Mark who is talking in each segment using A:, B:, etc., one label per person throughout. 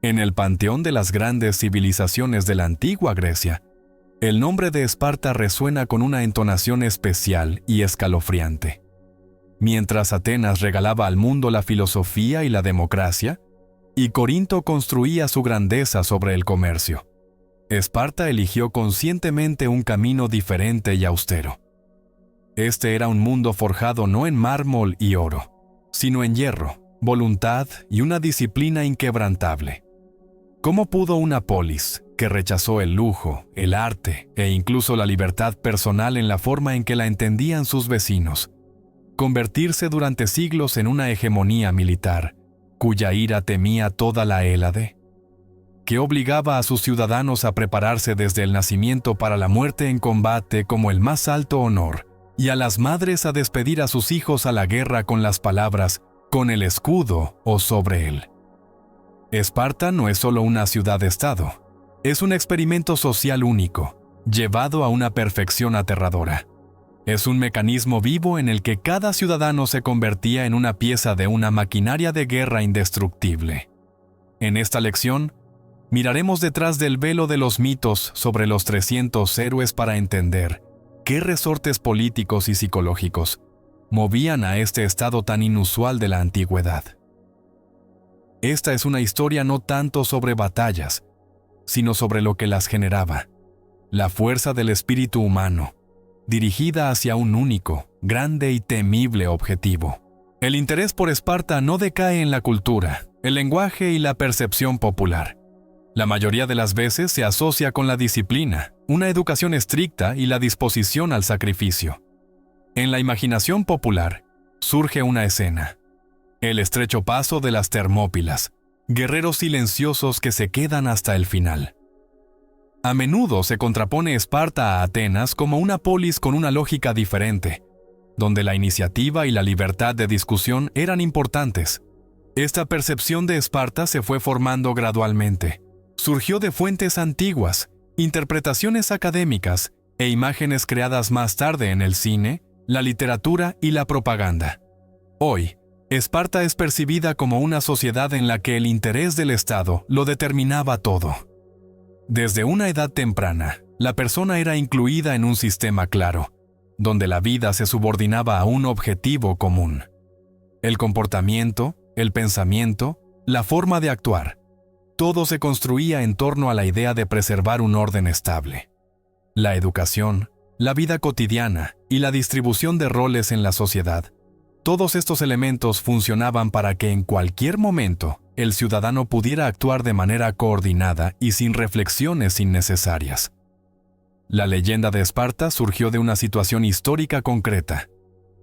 A: En el panteón de las grandes civilizaciones de la antigua Grecia, el nombre de Esparta resuena con una entonación especial y escalofriante. Mientras Atenas regalaba al mundo la filosofía y la democracia, y Corinto construía su grandeza sobre el comercio, Esparta eligió conscientemente un camino diferente y austero. Este era un mundo forjado no en mármol y oro, sino en hierro, voluntad y una disciplina inquebrantable. ¿Cómo pudo una polis, que rechazó el lujo, el arte e incluso la libertad personal en la forma en que la entendían sus vecinos, convertirse durante siglos en una hegemonía militar, cuya ira temía toda la Hélade? Que obligaba a sus ciudadanos a prepararse desde el nacimiento para la muerte en combate como el más alto honor, y a las madres a despedir a sus hijos a la guerra con las palabras «con el escudo» o «sobre él». Esparta no es solo una ciudad-estado, es un experimento social único, llevado a una perfección aterradora. Es un mecanismo vivo en el que cada ciudadano se convertía en una pieza de una maquinaria de guerra indestructible. En esta lección, miraremos detrás del velo de los mitos sobre los 300 héroes para entender qué resortes políticos y psicológicos movían a este estado tan inusual de la antigüedad. Esta es una historia no tanto sobre batallas, sino sobre lo que las generaba, la fuerza del espíritu humano, dirigida hacia un único, grande y temible objetivo. El interés por Esparta no decae en la cultura, el lenguaje y la percepción popular. La mayoría de las veces se asocia con la disciplina, una educación estricta y la disposición al sacrificio. En la imaginación popular, surge una escena: el estrecho paso de las Termópilas, guerreros silenciosos que se quedan hasta el final. A menudo se contrapone Esparta a Atenas como una polis con una lógica diferente, donde la iniciativa y la libertad de discusión eran importantes. Esta percepción de Esparta se fue formando gradualmente. Surgió de fuentes antiguas, interpretaciones académicas e imágenes creadas más tarde en el cine, la literatura y la propaganda. Hoy, Esparta es percibida como una sociedad en la que el interés del Estado lo determinaba todo. Desde una edad temprana, la persona era incluida en un sistema claro, donde la vida se subordinaba a un objetivo común. El comportamiento, el pensamiento, la forma de actuar, todo se construía en torno a la idea de preservar un orden estable. La educación, la vida cotidiana y la distribución de roles en la sociedad, todos estos elementos funcionaban para que en cualquier momento el ciudadano pudiera actuar de manera coordinada y sin reflexiones innecesarias. La leyenda de Esparta surgió de una situación histórica concreta.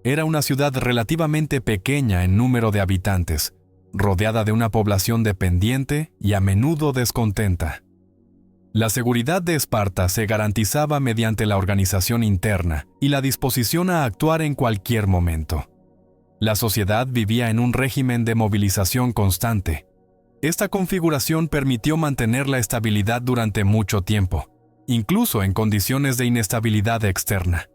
A: Era una ciudad relativamente pequeña en número de habitantes, rodeada de una población dependiente y a menudo descontenta. La seguridad de Esparta se garantizaba mediante la organización interna y la disposición a actuar en cualquier momento. La sociedad vivía en un régimen de movilización constante. Esta configuración permitió mantener la estabilidad durante mucho tiempo, incluso en condiciones de inestabilidad externa.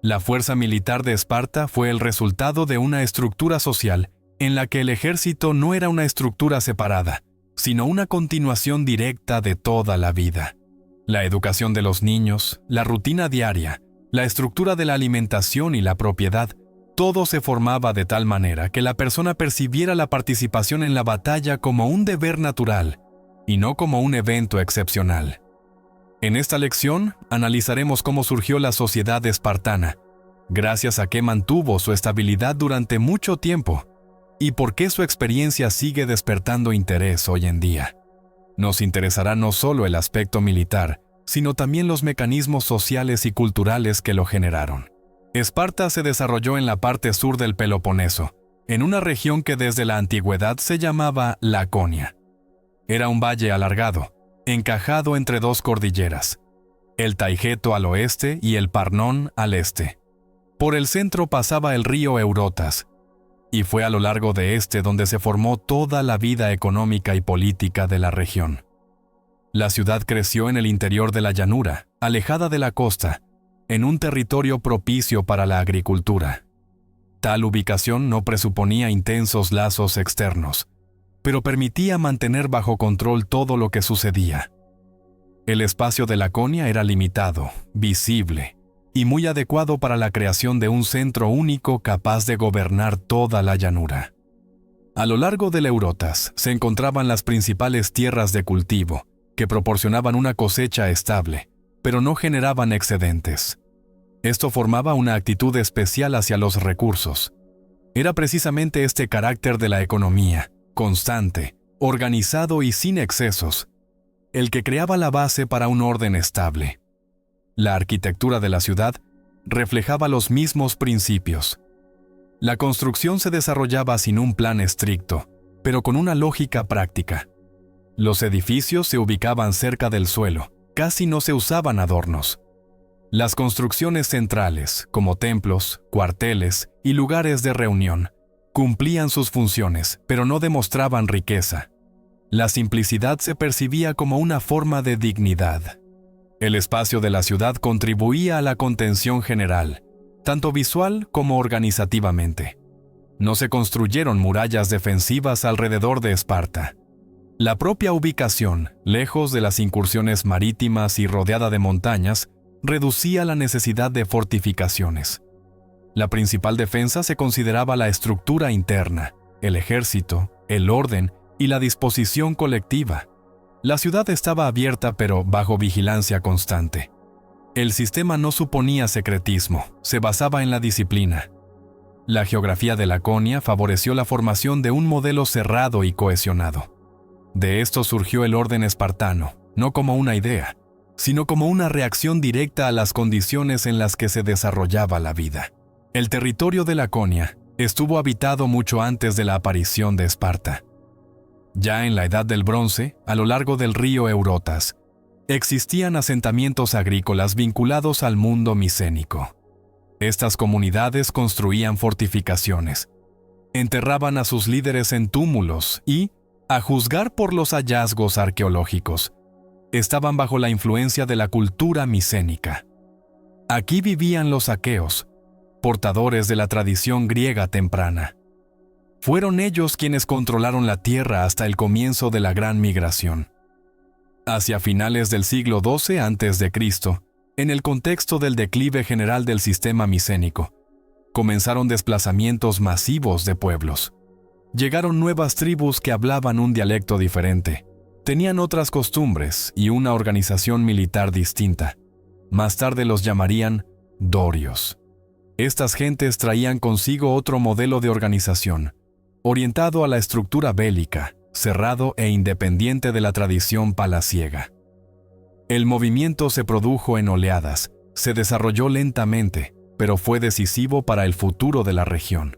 A: La fuerza militar de Esparta fue el resultado de una estructura social en la que el ejército no era una estructura separada, sino una continuación directa de toda la vida. La educación de los niños, la rutina diaria, la estructura de la alimentación y la propiedad, todo se formaba de tal manera que la persona percibiera la participación en la batalla como un deber natural y no como un evento excepcional. En esta lección analizaremos cómo surgió la sociedad espartana, gracias a que mantuvo su estabilidad durante mucho tiempo y por qué su experiencia sigue despertando interés hoy en día. Nos interesará no solo el aspecto militar, sino también los mecanismos sociales y culturales que lo generaron. Esparta se desarrolló en la parte sur del Peloponeso, en una región que desde la antigüedad se llamaba Laconia. Era un valle alargado, encajado entre dos cordilleras, el Taigeto al oeste y el Parnón al este. Por el centro pasaba el río Eurotas, y fue a lo largo de este donde se formó toda la vida económica y política de la región. La ciudad creció en el interior de la llanura, alejada de la costa, en un territorio propicio para la agricultura. Tal ubicación no presuponía intensos lazos externos. pero permitía mantener bajo control todo lo que sucedía. El espacio de Laconia era limitado, visible, y muy adecuado para la creación de un centro único capaz de gobernar toda la llanura. A lo largo del Eurotas se encontraban las principales tierras de cultivo, que proporcionaban una cosecha estable, pero no generaban excedentes. Esto formaba una actitud especial hacia los recursos. Era precisamente este carácter de la economía, constante, organizado y sin excesos, el que creaba la base para un orden estable. La arquitectura de la ciudad reflejaba los mismos principios. La construcción se desarrollaba sin un plan estricto, pero con una lógica práctica. Los edificios se ubicaban cerca del suelo, casi no se usaban adornos. Las construcciones centrales, como templos, cuarteles y lugares de reunión, cumplían sus funciones, pero no demostraban riqueza. La simplicidad se percibía como una forma de dignidad. El espacio de la ciudad contribuía a la contención general, tanto visual como organizativamente. No se construyeron murallas defensivas alrededor de Esparta. La propia ubicación, lejos de las incursiones marítimas y rodeada de montañas, reducía la necesidad de fortificaciones. La principal defensa se consideraba la estructura interna, el ejército, el orden y la disposición colectiva. La ciudad estaba abierta pero bajo vigilancia constante. El sistema no suponía secretismo, se basaba en la disciplina. La geografía de Laconia favoreció la formación de un modelo cerrado y cohesionado. De esto surgió el orden espartano, no como una idea, sino como una reacción directa a las condiciones en las que se desarrollaba la vida. El territorio de Laconia estuvo habitado mucho antes de la aparición de Esparta. Ya en la Edad del Bronce, a lo largo del río Eurotas, existían asentamientos agrícolas vinculados al mundo micénico. Estas comunidades construían fortificaciones, enterraban a sus líderes en túmulos y, a juzgar por los hallazgos arqueológicos, estaban bajo la influencia de la cultura micénica. Aquí vivían los aqueos, portadores de la tradición griega temprana. Fueron ellos quienes controlaron la tierra hasta el comienzo de la Gran Migración. Hacia finales del siglo XII a.C., en el contexto del declive general del sistema micénico, comenzaron desplazamientos masivos de pueblos. Llegaron nuevas tribus que hablaban un dialecto diferente, tenían otras costumbres y una organización militar distinta. Más tarde los llamarían dorios. Estas gentes traían consigo otro modelo de organización, orientado a la estructura bélica, cerrado e independiente de la tradición palaciega. El movimiento se produjo en oleadas, se desarrolló lentamente, pero fue decisivo para el futuro de la región.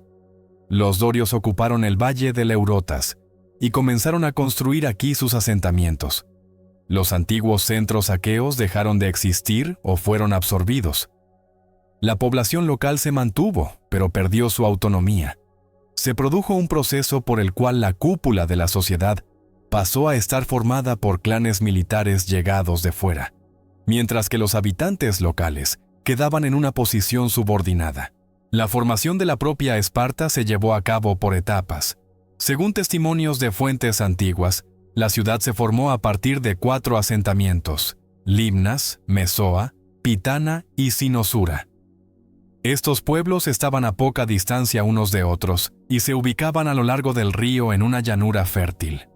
A: Los dorios ocuparon el valle del Eurotas y comenzaron a construir aquí sus asentamientos. Los antiguos centros aqueos dejaron de existir o fueron absorbidos. La población local se mantuvo, pero perdió su autonomía. Se produjo un proceso por el cual la cúpula de la sociedad pasó a estar formada por clanes militares llegados de fuera, mientras que los habitantes locales quedaban en una posición subordinada. La formación de la propia Esparta se llevó a cabo por etapas. Según testimonios de fuentes antiguas, la ciudad se formó a partir de 4 asentamientos: Limnas, Mesoa, Pitana y Sinosura. Estos pueblos estaban a poca distancia unos de otros y se ubicaban a lo largo del río en una llanura fértil.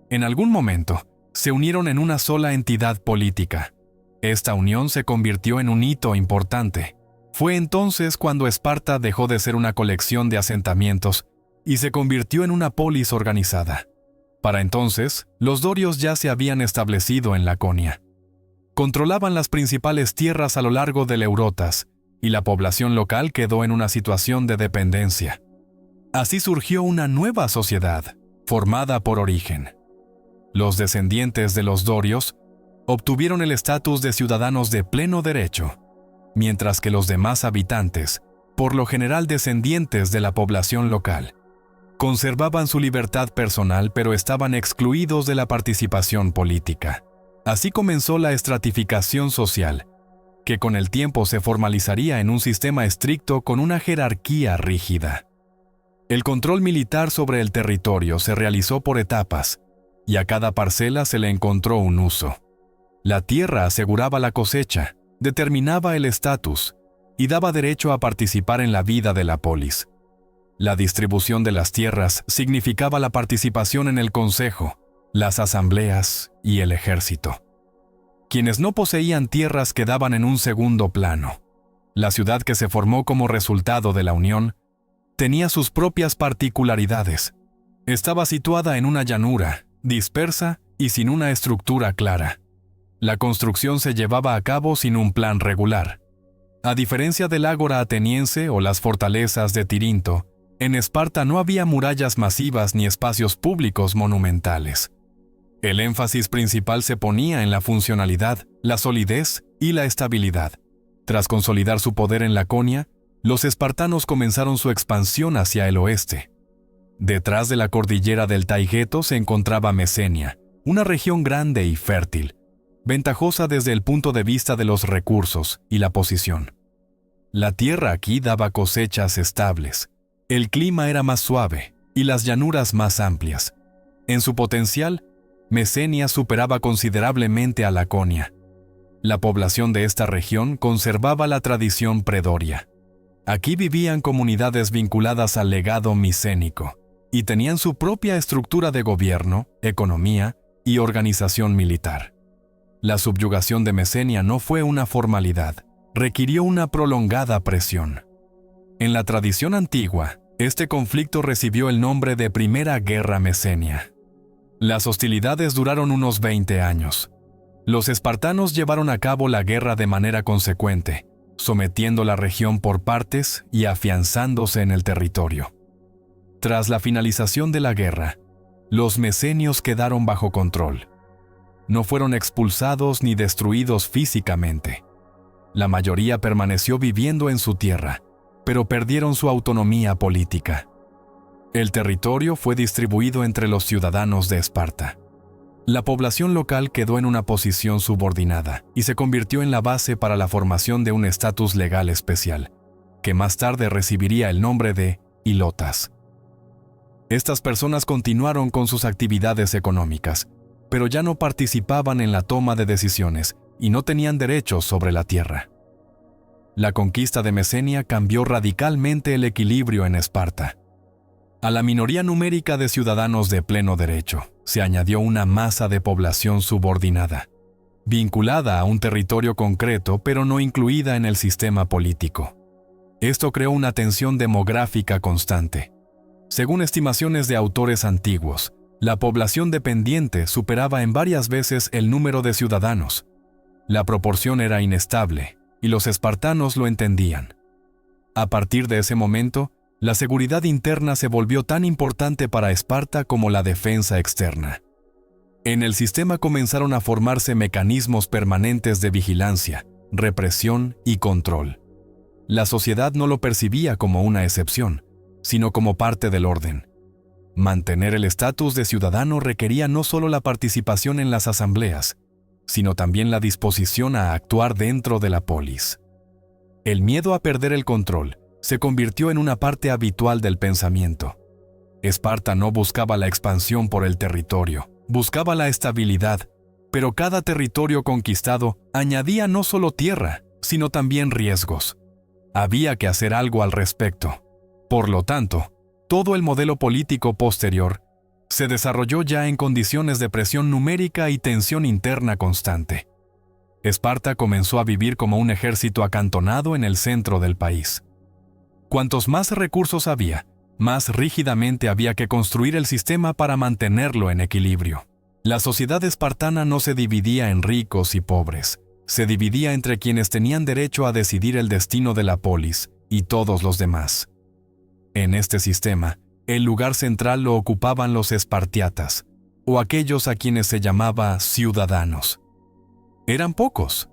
A: En algún momento, se unieron en una sola entidad política. Esta unión se convirtió en un hito importante. Fue entonces cuando Esparta dejó de ser una colección de asentamientos y se convirtió en una polis organizada. Para entonces, los dorios ya se habían establecido en Laconia. Controlaban las principales tierras a lo largo del Eurotas, y la población local quedó en una situación de dependencia. Así surgió una nueva sociedad, formada por origen. Los descendientes de los dorios obtuvieron el estatus de ciudadanos de pleno derecho, mientras que los demás habitantes, por lo general descendientes de la población local, conservaban su libertad personal pero estaban excluidos de la participación política. Así comenzó la estratificación social, que con el tiempo se formalizaría en un sistema estricto con una jerarquía rígida. El control militar sobre el territorio se realizó por etapas, y a cada parcela se le encontró un uso. La tierra aseguraba la cosecha, determinaba el estatus y daba derecho a participar en la vida de la polis. La distribución de las tierras significaba la participación en el consejo, las asambleas y el ejército. Quienes no poseían tierras quedaban en un segundo plano. La ciudad que se formó como resultado de la unión tenía sus propias particularidades. Estaba situada en una llanura, dispersa y sin una estructura clara. La construcción se llevaba a cabo sin un plan regular. A diferencia del ágora ateniense o las fortalezas de Tirinto, en Esparta no había murallas masivas ni espacios públicos monumentales. El énfasis principal se ponía en la funcionalidad, la solidez y la estabilidad. Tras consolidar su poder en Laconia, los espartanos comenzaron su expansión hacia el oeste. Detrás de la cordillera del Taygeto se encontraba Mesenia, una región grande y fértil, ventajosa desde el punto de vista de los recursos y la posición. La tierra aquí daba cosechas estables, el clima era más suave y las llanuras más amplias. En su potencial, Mesenia superaba considerablemente a Laconia. La población de esta región conservaba la tradición predoria. Aquí vivían comunidades vinculadas al legado micénico y tenían su propia estructura de gobierno, economía y organización militar. La subyugación de Mesenia no fue una formalidad, requirió una prolongada presión. En la tradición antigua, este conflicto recibió el nombre de Primera Guerra Mesenia. Las hostilidades duraron unos 20 años. Los espartanos llevaron a cabo la guerra de manera consecuente, sometiendo la región por partes y afianzándose en el territorio. Tras la finalización de la guerra, los mesenios quedaron bajo control. No fueron expulsados ni destruidos físicamente. La mayoría permaneció viviendo en su tierra, pero perdieron su autonomía política. El territorio fue distribuido entre los ciudadanos de Esparta. La población local quedó en una posición subordinada y se convirtió en la base para la formación de un estatus legal especial, que más tarde recibiría el nombre de ilotas. Estas personas continuaron con sus actividades económicas, pero ya no participaban en la toma de decisiones y no tenían derechos sobre la tierra. La conquista de Mesenia cambió radicalmente el equilibrio en Esparta. A la minoría numérica de ciudadanos de pleno derecho se añadió una masa de población subordinada, vinculada a un territorio concreto pero no incluida en el sistema político. Esto creó una tensión demográfica constante. Según estimaciones de autores antiguos, la población dependiente superaba en varias veces el número de ciudadanos. La proporción era inestable, y los espartanos lo entendían. A partir de ese momento, la seguridad interna se volvió tan importante para Esparta como la defensa externa. En el sistema comenzaron a formarse mecanismos permanentes de vigilancia, represión y control. La sociedad no lo percibía como una excepción, sino como parte del orden. Mantener el estatus de ciudadano requería no solo la participación en las asambleas, sino también la disposición a actuar dentro de la polis. El miedo a perder el control se convirtió en una parte habitual del pensamiento. Esparta no buscaba la expansión por el territorio, buscaba la estabilidad, pero cada territorio conquistado añadía no solo tierra, sino también riesgos. Había que hacer algo al respecto. Por lo tanto, todo el modelo político posterior se desarrolló ya en condiciones de presión numérica y tensión interna constante. Esparta comenzó a vivir como un ejército acantonado en el centro del país. Cuantos más recursos había, más rígidamente había que construir el sistema para mantenerlo en equilibrio. La sociedad espartana no se dividía en ricos y pobres, se dividía entre quienes tenían derecho a decidir el destino de la polis y todos los demás. En este sistema, el lugar central lo ocupaban los espartiatas, o aquellos a quienes se llamaba ciudadanos. Eran pocos,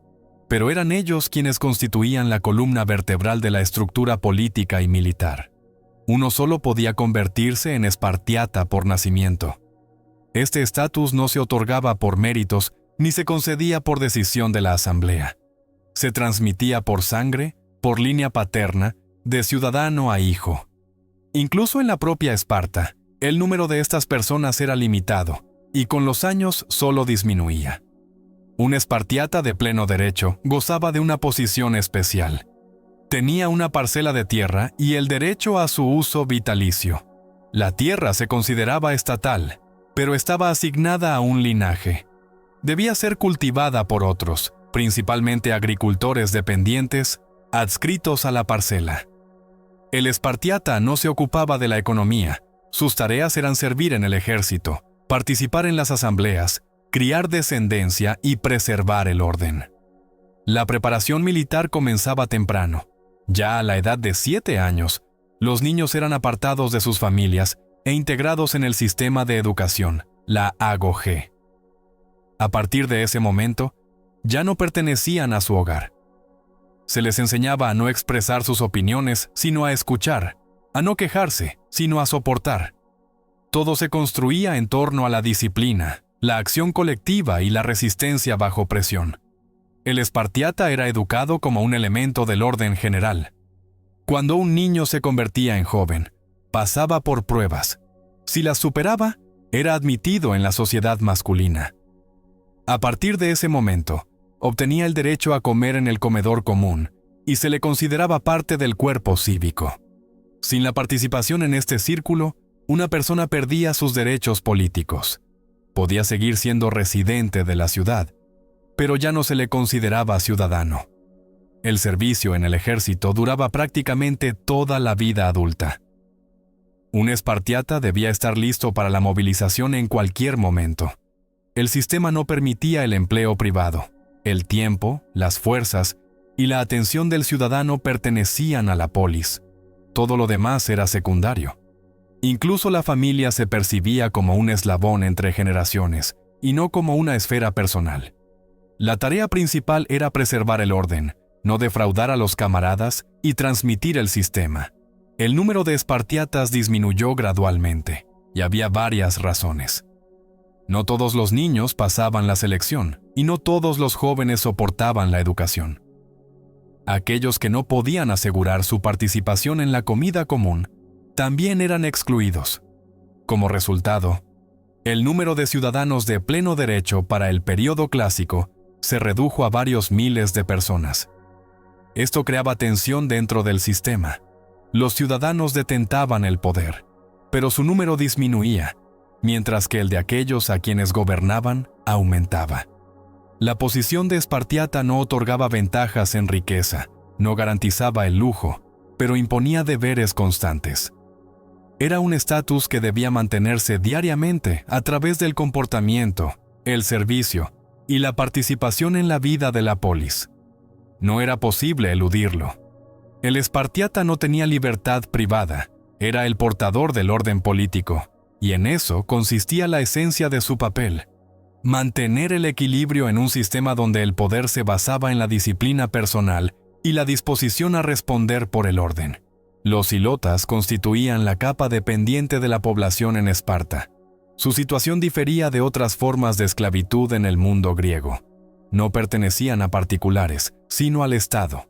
A: pero eran ellos quienes constituían la columna vertebral de la estructura política y militar. Uno solo podía convertirse en espartiata por nacimiento. Este estatus no se otorgaba por méritos ni se concedía por decisión de la asamblea. Se transmitía por sangre, por línea paterna, de ciudadano a hijo. Incluso en la propia Esparta, el número de estas personas era limitado, y con los años solo disminuía. Un espartiata de pleno derecho gozaba de una posición especial. Tenía una parcela de tierra y el derecho a su uso vitalicio. La tierra se consideraba estatal, pero estaba asignada a un linaje. Debía ser cultivada por otros, principalmente agricultores dependientes, adscritos a la parcela. El espartiata no se ocupaba de la economía. Sus tareas eran servir en el ejército, participar en las asambleas, criar descendencia y preservar el orden. La preparación militar comenzaba temprano. Ya a la edad de 7 años, los niños eran apartados de sus familias e integrados en el sistema de educación, la agogé. A partir de ese momento, ya no pertenecían a su hogar. Se les enseñaba a no expresar sus opiniones, sino a escuchar, a no quejarse, sino a soportar. Todo se construía en torno a la disciplina, la acción colectiva y la resistencia bajo presión. El espartiata era educado como un elemento del orden general. Cuando un niño se convertía en joven, pasaba por pruebas. Si las superaba, era admitido en la sociedad masculina. A partir de ese momento, obtenía el derecho a comer en el comedor común y se le consideraba parte del cuerpo cívico. Sin la participación en este círculo, una persona perdía sus derechos políticos. Podía seguir siendo residente de la ciudad, pero ya no se le consideraba ciudadano. El servicio en el ejército duraba prácticamente toda la vida adulta. Un espartiata debía estar listo para la movilización en cualquier momento. El sistema no permitía el empleo privado. El tiempo, las fuerzas y la atención del ciudadano pertenecían a la polis. Todo lo demás era secundario. Incluso la familia se percibía como un eslabón entre generaciones y no como una esfera personal. La tarea principal era preservar el orden, no defraudar a los camaradas y transmitir el sistema. El número de espartiatas disminuyó gradualmente, y había varias razones. No todos los niños pasaban la selección, y no todos los jóvenes soportaban la educación. Aquellos que no podían asegurar su participación en la comida común también eran excluidos. Como resultado, el número de ciudadanos de pleno derecho para el período clásico se redujo a varios miles de personas. Esto creaba tensión dentro del sistema. Los ciudadanos detentaban el poder, pero su número disminuía, mientras que el de aquellos a quienes gobernaban aumentaba. La posición de espartiata no otorgaba ventajas en riqueza, no garantizaba el lujo, pero imponía deberes constantes. Era un estatus que debía mantenerse diariamente a través del comportamiento, el servicio y la participación en la vida de la polis. No era posible eludirlo. El espartiata no tenía libertad privada, era el portador del orden político, y en eso consistía la esencia de su papel: mantener el equilibrio en un sistema donde el poder se basaba en la disciplina personal y la disposición a responder por el orden. Los hilotas constituían la capa dependiente de la población en Esparta. Su situación difería de otras formas de esclavitud en el mundo griego. No pertenecían a particulares, sino al Estado.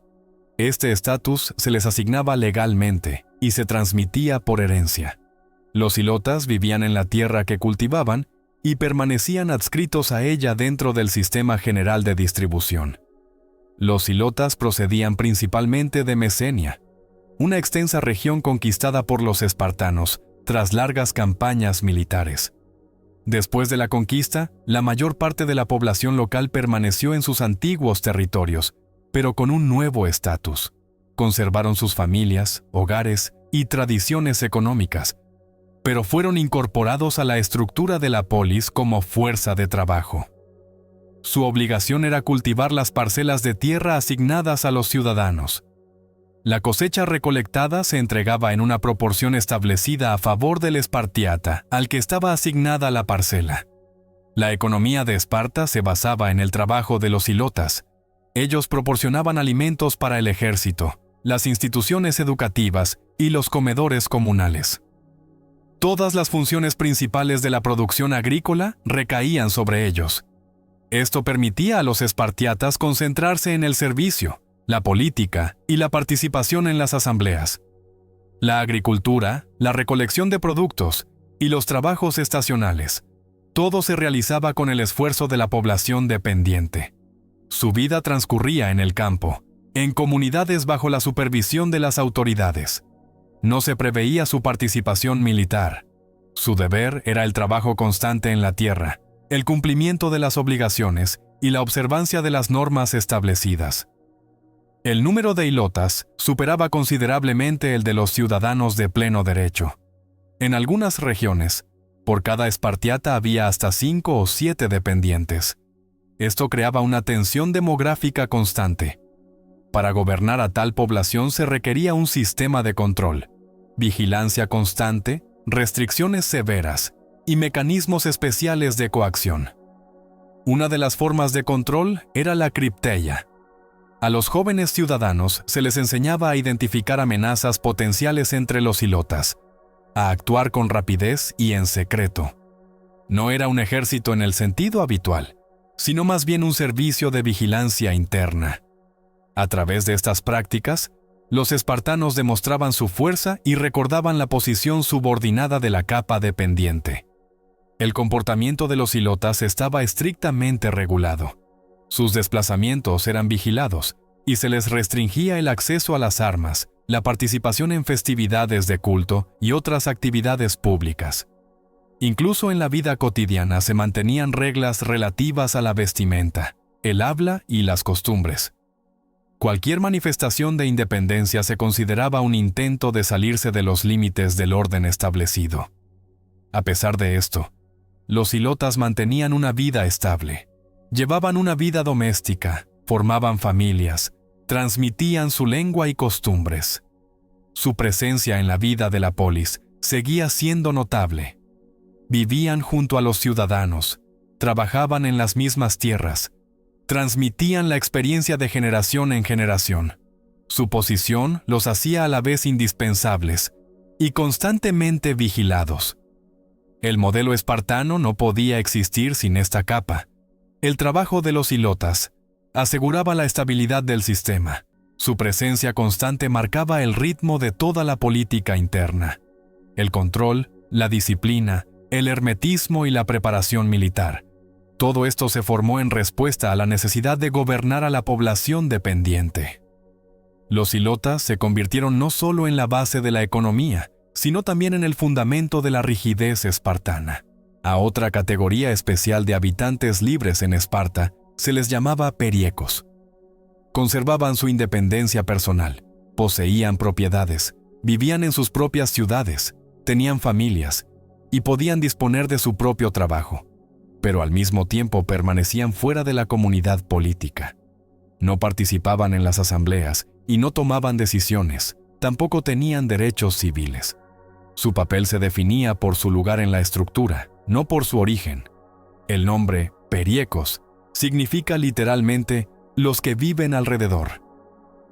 A: Este estatus se les asignaba legalmente y se transmitía por herencia. Los hilotas vivían en la tierra que cultivaban y permanecían adscritos a ella dentro del sistema general de distribución. Los hilotas procedían principalmente de Mesenia, una extensa región conquistada por los espartanos tras largas campañas militares. Después de la conquista, la mayor parte de la población local permaneció en sus antiguos territorios, pero con un nuevo estatus. Conservaron sus familias, hogares y tradiciones económicas, pero fueron incorporados a la estructura de la polis como fuerza de trabajo. Su obligación era cultivar las parcelas de tierra asignadas a los ciudadanos. La cosecha recolectada se entregaba en una proporción establecida a favor del espartiata, al que estaba asignada la parcela. La economía de Esparta se basaba en el trabajo de los hilotas. Ellos proporcionaban alimentos para el ejército, las instituciones educativas y los comedores comunales. Todas las funciones principales de la producción agrícola recaían sobre ellos. Esto permitía a los espartiatas concentrarse en el servicio, la política y la participación en las asambleas. La agricultura, la recolección de productos y los trabajos estacionales, todo se realizaba con el esfuerzo de la población dependiente. Su vida transcurría en el campo, en comunidades bajo la supervisión de las autoridades. No se preveía su participación militar. Su deber era el trabajo constante en la tierra, el cumplimiento de las obligaciones y la observancia de las normas establecidas. El número de ilotas superaba considerablemente el de los ciudadanos de pleno derecho. En algunas regiones, por cada espartiata había hasta 5 o 7 dependientes. Esto creaba una tensión demográfica constante. Para gobernar a tal población se requería un sistema de control, vigilancia constante, restricciones severas y mecanismos especiales de coacción. Una de las formas de control era la cripteia. A los jóvenes ciudadanos se les enseñaba a identificar amenazas potenciales entre los ilotas, a actuar con rapidez y en secreto. No era un ejército en el sentido habitual, sino más bien un servicio de vigilancia interna. A través de estas prácticas, los espartanos demostraban su fuerza y recordaban la posición subordinada de la capa dependiente. El comportamiento de los ilotas estaba estrictamente regulado. Sus desplazamientos eran vigilados y se les restringía el acceso a las armas, la participación en festividades de culto y otras actividades públicas. Incluso en la vida cotidiana se mantenían reglas relativas a la vestimenta, el habla y las costumbres. Cualquier manifestación de independencia se consideraba un intento de salirse de los límites del orden establecido. A pesar de esto, los ilotas mantenían una vida estable. Llevaban una vida doméstica, formaban familias, transmitían su lengua y costumbres. Su presencia en la vida de la polis seguía siendo notable. Vivían junto a los ciudadanos, trabajaban en las mismas tierras, transmitían la experiencia de generación en generación. Su posición los hacía a la vez indispensables y constantemente vigilados. El modelo espartano no podía existir sin esta capa. El trabajo de los ilotas aseguraba la estabilidad del sistema. Su presencia constante marcaba el ritmo de toda la política interna. El control, la disciplina, el hermetismo y la preparación militar. Todo esto se formó en respuesta a la necesidad de gobernar a la población dependiente. Los ilotas se convirtieron no solo en la base de la economía, sino también en el fundamento de la rigidez espartana. A otra categoría especial de habitantes libres en Esparta se les llamaba periecos. Conservaban su independencia personal, poseían propiedades, vivían en sus propias ciudades, tenían familias y podían disponer de su propio trabajo, pero al mismo tiempo permanecían fuera de la comunidad política. No participaban en las asambleas y no tomaban decisiones, tampoco tenían derechos civiles. Su papel se definía por su lugar en la estructura, no por su origen. El nombre, periecos, significa literalmente los que viven alrededor.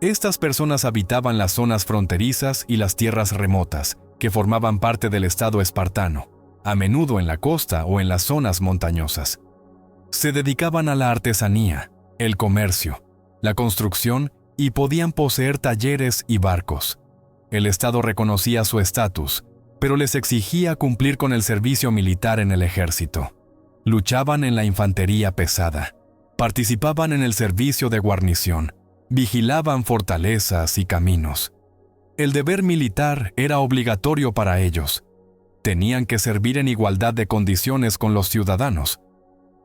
A: Estas personas habitaban las zonas fronterizas y las tierras remotas, que formaban parte del estado espartano, a menudo en la costa o en las zonas montañosas. Se dedicaban a la artesanía, el comercio, la construcción y podían poseer talleres y barcos. El estado reconocía su estatus, pero les exigía cumplir con el servicio militar en el ejército. Luchaban en la infantería pesada, participaban en el servicio de guarnición, vigilaban fortalezas y caminos. El deber militar era obligatorio para ellos. Tenían que servir en igualdad de condiciones con los ciudadanos,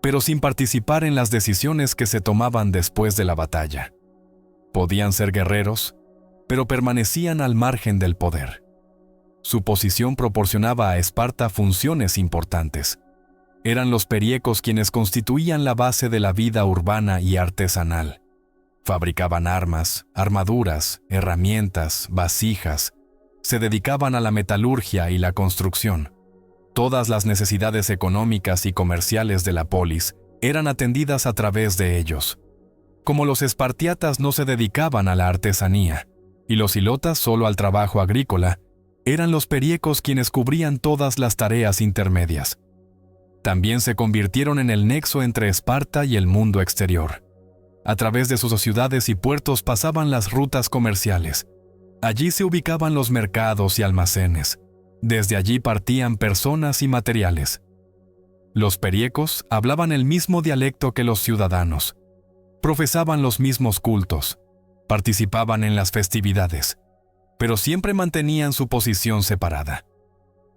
A: pero sin participar en las decisiones que se tomaban después de la batalla. Podían ser guerreros, pero permanecían al margen del poder. Su posición proporcionaba a Esparta funciones importantes. Eran los periecos quienes constituían la base de la vida urbana y artesanal. Fabricaban armas, armaduras, herramientas, vasijas. Se dedicaban a la metalurgia y la construcción. Todas las necesidades económicas y comerciales de la polis eran atendidas a través de ellos. Como los espartiatas no se dedicaban a la artesanía, y los ilotas solo al trabajo agrícola, eran los periecos quienes cubrían todas las tareas intermedias. También se convirtieron en el nexo entre Esparta y el mundo exterior. A través de sus ciudades y puertos pasaban las rutas comerciales. Allí se ubicaban los mercados y almacenes. Desde allí partían personas y materiales. Los periecos hablaban el mismo dialecto que los ciudadanos. Profesaban los mismos cultos. Participaban en las festividades. Pero siempre mantenían su posición separada.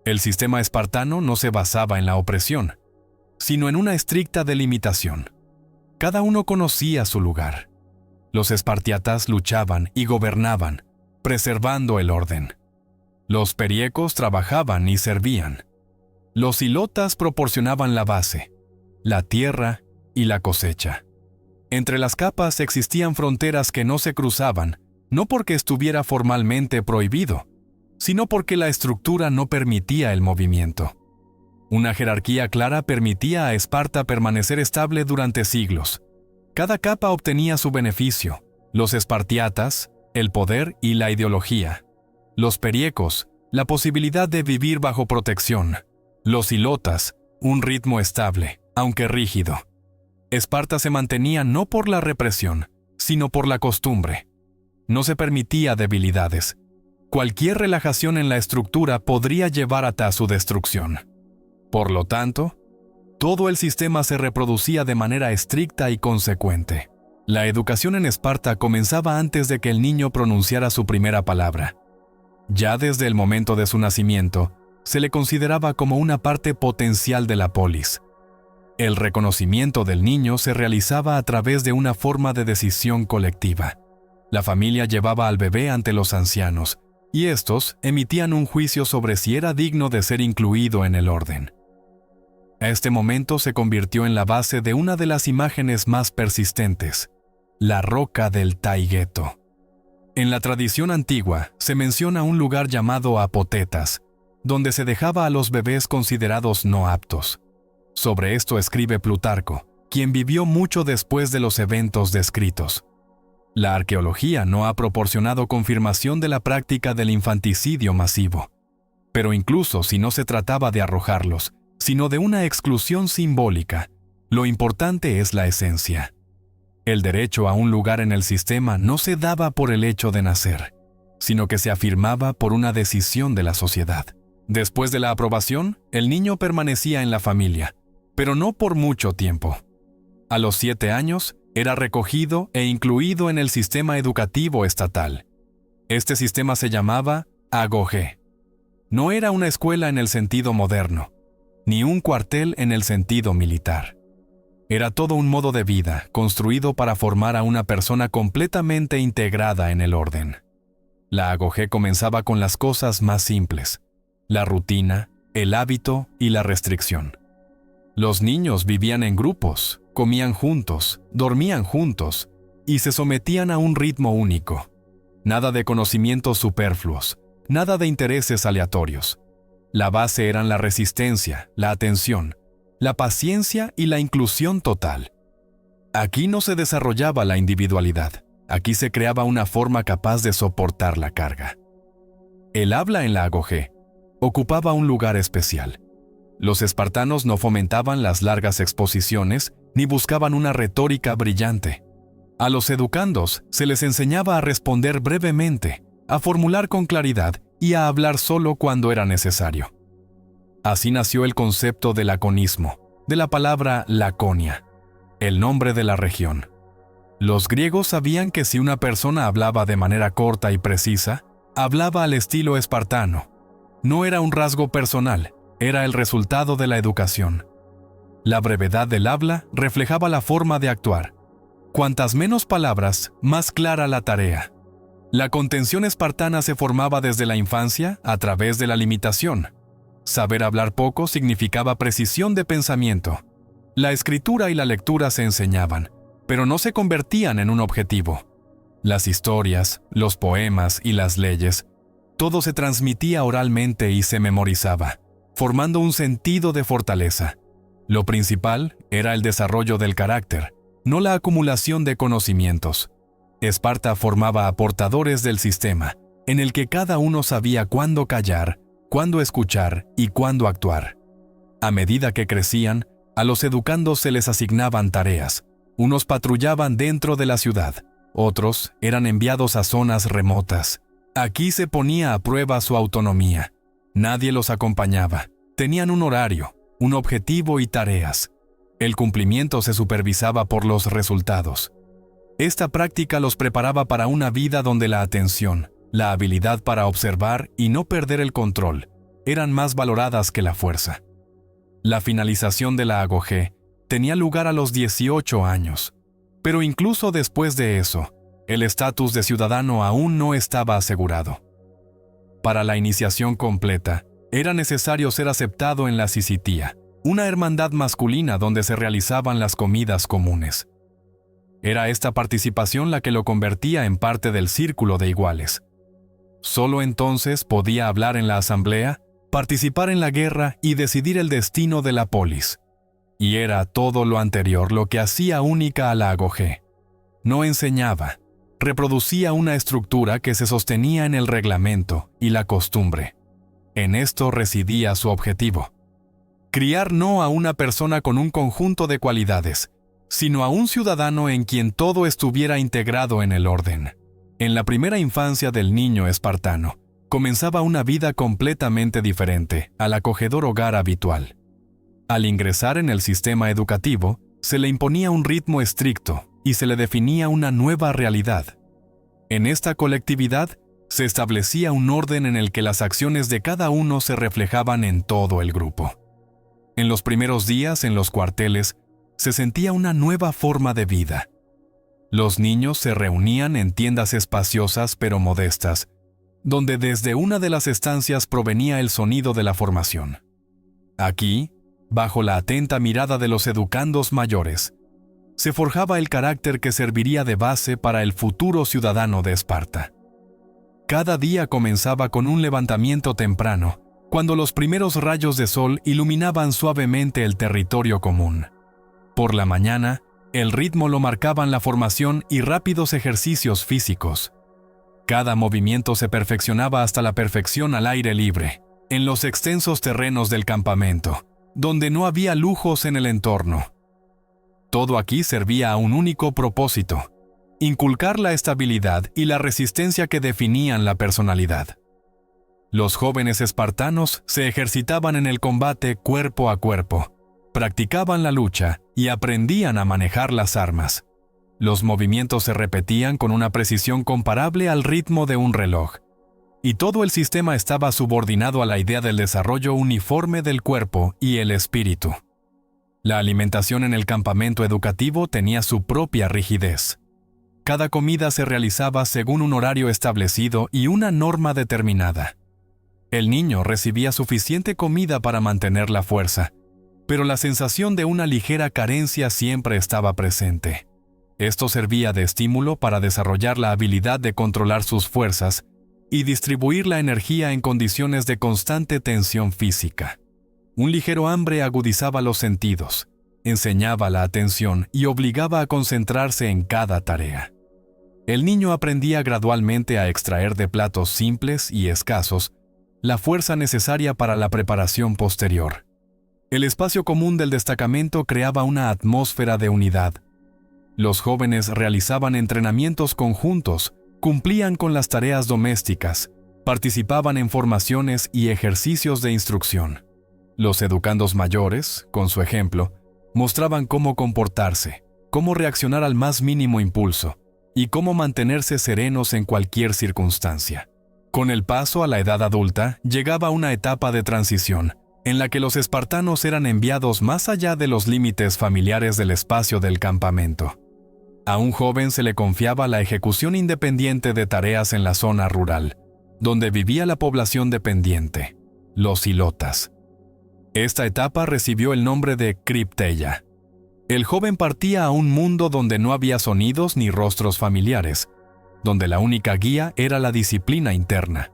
A: El sistema espartano no se basaba en la opresión, sino en una estricta delimitación. Cada uno conocía su lugar. Los espartiatas luchaban y gobernaban, preservando el orden. Los periecos trabajaban y servían. Los hilotas proporcionaban la base, la tierra y la cosecha. Entre las capas existían fronteras que no se cruzaban, no porque estuviera formalmente prohibido, sino porque la estructura no permitía el movimiento. Una jerarquía clara permitía a Esparta permanecer estable durante siglos. Cada capa obtenía su beneficio: los espartiatas, el poder y la ideología; los periecos, la posibilidad de vivir bajo protección; los hilotas, un ritmo estable, aunque rígido. Esparta se mantenía no por la represión, sino por la costumbre. No se permitía debilidades. Cualquier relajación en la estructura podría llevar hasta su destrucción. Por lo tanto, todo el sistema se reproducía de manera estricta y consecuente. La educación en Esparta comenzaba antes de que el niño pronunciara su primera palabra. Ya desde el momento de su nacimiento, se le consideraba como una parte potencial de la polis. El reconocimiento del niño se realizaba a través de una forma de decisión colectiva. La familia llevaba al bebé ante los ancianos, y estos emitían un juicio sobre si era digno de ser incluido en el orden. Este momento se convirtió en la base de una de las imágenes más persistentes: la roca del Taygeto. En la tradición antigua se menciona un lugar llamado Apotetas, donde se dejaba a los bebés considerados no aptos. Sobre esto escribe Plutarco, quien vivió mucho después de los eventos descritos. La arqueología no ha proporcionado confirmación de la práctica del infanticidio masivo. Pero incluso si no se trataba de arrojarlos, sino de una exclusión simbólica, lo importante es la esencia. El derecho a un lugar en el sistema no se daba por el hecho de nacer, sino que se afirmaba por una decisión de la sociedad. Después de la aprobación, el niño permanecía en la familia, pero no por mucho tiempo. A los 7 años, era recogido e incluido en el sistema educativo estatal. Este sistema se llamaba agogé. No era una escuela en el sentido moderno, ni un cuartel en el sentido militar. Era todo un modo de vida construido para formar a una persona completamente integrada en el orden. La agogé comenzaba con las cosas más simples: la rutina, el hábito y la restricción. Los niños vivían en grupos, comían juntos, dormían juntos y se sometían a un ritmo único. Nada de conocimientos superfluos, nada de intereses aleatorios. La base eran la resistencia, la atención, la paciencia y la inclusión total. Aquí no se desarrollaba la individualidad, aquí se creaba una forma capaz de soportar la carga. El habla en la agogé ocupaba un lugar especial. Los espartanos no fomentaban las largas exposiciones ni buscaban una retórica brillante. A los educandos se les enseñaba a responder brevemente, a formular con claridad y a hablar solo cuando era necesario. Así nació el concepto de laconismo, de la palabra Laconia, el nombre de la región. Los griegos sabían que si una persona hablaba de manera corta y precisa, hablaba al estilo espartano. No era un rasgo personal, era el resultado de la educación. La brevedad del habla reflejaba la forma de actuar. Cuantas menos palabras, más clara la tarea. La contención espartana se formaba desde la infancia a través de la limitación. Saber hablar poco significaba precisión de pensamiento. La escritura y la lectura se enseñaban, pero no se convertían en un objetivo. Las historias, los poemas y las leyes, todo se transmitía oralmente y se memorizaba, formando un sentido de fortaleza. Lo principal era el desarrollo del carácter, no la acumulación de conocimientos. Esparta formaba aportadores del sistema, en el que cada uno sabía cuándo callar, cuándo escuchar y cuándo actuar. A medida que crecían, a los educandos se les asignaban tareas. Unos patrullaban dentro de la ciudad, otros eran enviados a zonas remotas. Aquí se ponía a prueba su autonomía. Nadie los acompañaba. Tenían un horario, un objetivo y tareas. El cumplimiento se supervisaba por los resultados. Esta práctica los preparaba para una vida donde la atención, la habilidad para observar y no perder el control eran más valoradas que la fuerza. La finalización de la agogé tenía lugar a los 18 años, pero incluso después de eso, el estatus de ciudadano aún no estaba asegurado. Para la iniciación completa, era necesario ser aceptado en la Syssitia, una hermandad masculina donde se realizaban las comidas comunes. Era esta participación la que lo convertía en parte del círculo de iguales. Solo entonces podía hablar en la asamblea, participar en la guerra y decidir el destino de la polis. Y era todo lo anterior lo que hacía única a la agogé. No enseñaba, reproducía una estructura que se sostenía en el reglamento y la costumbre. En esto residía su objetivo. Criar no a una persona con un conjunto de cualidades, sino a un ciudadano en quien todo estuviera integrado en el orden. En la primera infancia del niño espartano, comenzaba una vida completamente diferente al acogedor hogar habitual. Al ingresar en el sistema educativo, se le imponía un ritmo estricto y se le definía una nueva realidad. En esta colectividad, se establecía un orden en el que las acciones de cada uno se reflejaban en todo el grupo. En los primeros días en los cuarteles, se sentía una nueva forma de vida. Los niños se reunían en tiendas espaciosas pero modestas, donde desde una de las estancias provenía el sonido de la formación. Aquí, bajo la atenta mirada de los educandos mayores, se forjaba el carácter que serviría de base para el futuro ciudadano de Esparta. Cada día comenzaba con un levantamiento temprano, cuando los primeros rayos de sol iluminaban suavemente el territorio común. Por la mañana, el ritmo lo marcaban la formación y rápidos ejercicios físicos. Cada movimiento se perfeccionaba hasta la perfección al aire libre, en los extensos terrenos del campamento, donde no había lujos en el entorno. Todo aquí servía a un único propósito: inculcar la estabilidad y la resistencia que definían la personalidad. Los jóvenes espartanos se ejercitaban en el combate cuerpo a cuerpo, practicaban la lucha y aprendían a manejar las armas. Los movimientos se repetían con una precisión comparable al ritmo de un reloj, y todo el sistema estaba subordinado a la idea del desarrollo uniforme del cuerpo y el espíritu. La alimentación en el campamento educativo tenía su propia rigidez. Cada comida se realizaba según un horario establecido y una norma determinada. El niño recibía suficiente comida para mantener la fuerza, pero la sensación de una ligera carencia siempre estaba presente. Esto servía de estímulo para desarrollar la habilidad de controlar sus fuerzas y distribuir la energía en condiciones de constante tensión física. Un ligero hambre agudizaba los sentidos, enseñaba la atención y obligaba a concentrarse en cada tarea. El niño aprendía gradualmente a extraer de platos simples y escasos la fuerza necesaria para la preparación posterior. El espacio común del destacamento creaba una atmósfera de unidad. Los jóvenes realizaban entrenamientos conjuntos, cumplían con las tareas domésticas, participaban en formaciones y ejercicios de instrucción. Los educandos mayores, con su ejemplo, mostraban cómo comportarse, cómo reaccionar al más mínimo impulso y cómo mantenerse serenos en cualquier circunstancia. Con el paso a la edad adulta, llegaba una etapa de transición, en la que los espartanos eran enviados más allá de los límites familiares del espacio del campamento. A un joven se le confiaba la ejecución independiente de tareas en la zona rural, donde vivía la población dependiente, los ilotas. Esta etapa recibió el nombre de Kripteia. El joven partía a un mundo donde no había sonidos ni rostros familiares, donde la única guía era la disciplina interna.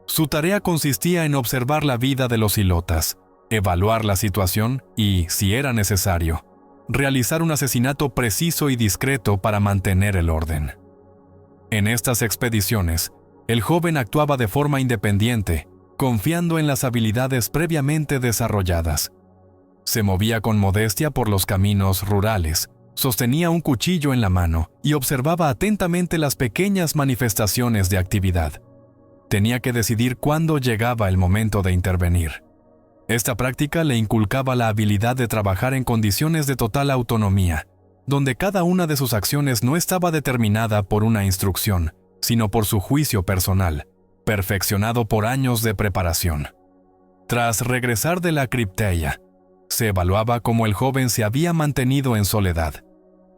A: Su tarea consistía en observar la vida de los ilotas, evaluar la situación y, si era necesario, realizar un asesinato preciso y discreto para mantener el orden. En estas expediciones, el joven actuaba de forma independiente, confiando en las habilidades previamente desarrolladas. Se movía con modestia por los caminos rurales, sostenía un cuchillo en la mano y observaba atentamente las pequeñas manifestaciones de actividad. Tenía que decidir cuándo llegaba el momento de intervenir. Esta práctica le inculcaba la habilidad de trabajar en condiciones de total autonomía, donde cada una de sus acciones no estaba determinada por una instrucción, sino por su juicio personal, perfeccionado por años de preparación. Tras regresar de la cripteia, se evaluaba cómo el joven se había mantenido en soledad,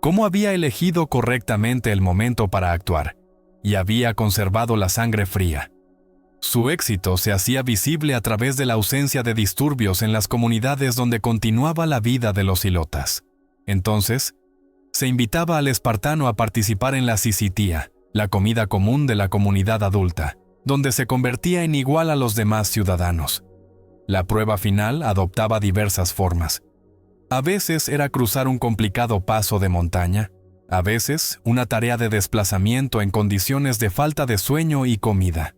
A: cómo había elegido correctamente el momento para actuar, y había conservado la sangre fría. Su éxito se hacía visible a través de la ausencia de disturbios en las comunidades donde continuaba la vida de los ilotas. Entonces, se invitaba al espartano a participar en la sisitía, la comida común de la comunidad adulta, donde se convertía en igual a los demás ciudadanos. La prueba final adoptaba diversas formas. A veces era cruzar un complicado paso de montaña, a veces una tarea de desplazamiento en condiciones de falta de sueño y comida.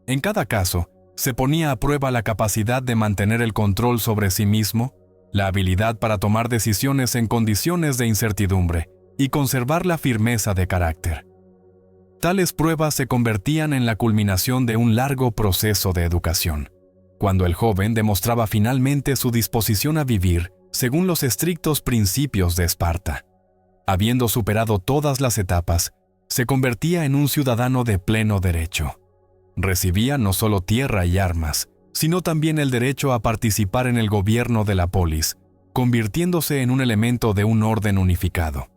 A: En cada caso, se ponía a prueba la capacidad de mantener el control sobre sí mismo, la habilidad para tomar decisiones en condiciones de incertidumbre y conservar la firmeza de carácter. Tales pruebas se convertían en la culminación de un largo proceso de educación, cuando el joven demostraba finalmente su disposición a vivir según los estrictos principios de Esparta. Habiendo superado todas las etapas, se convertía en un ciudadano de pleno derecho. Recibía no solo tierra y armas, sino también el derecho a participar en el gobierno de la polis, convirtiéndose en un elemento de un orden unificado.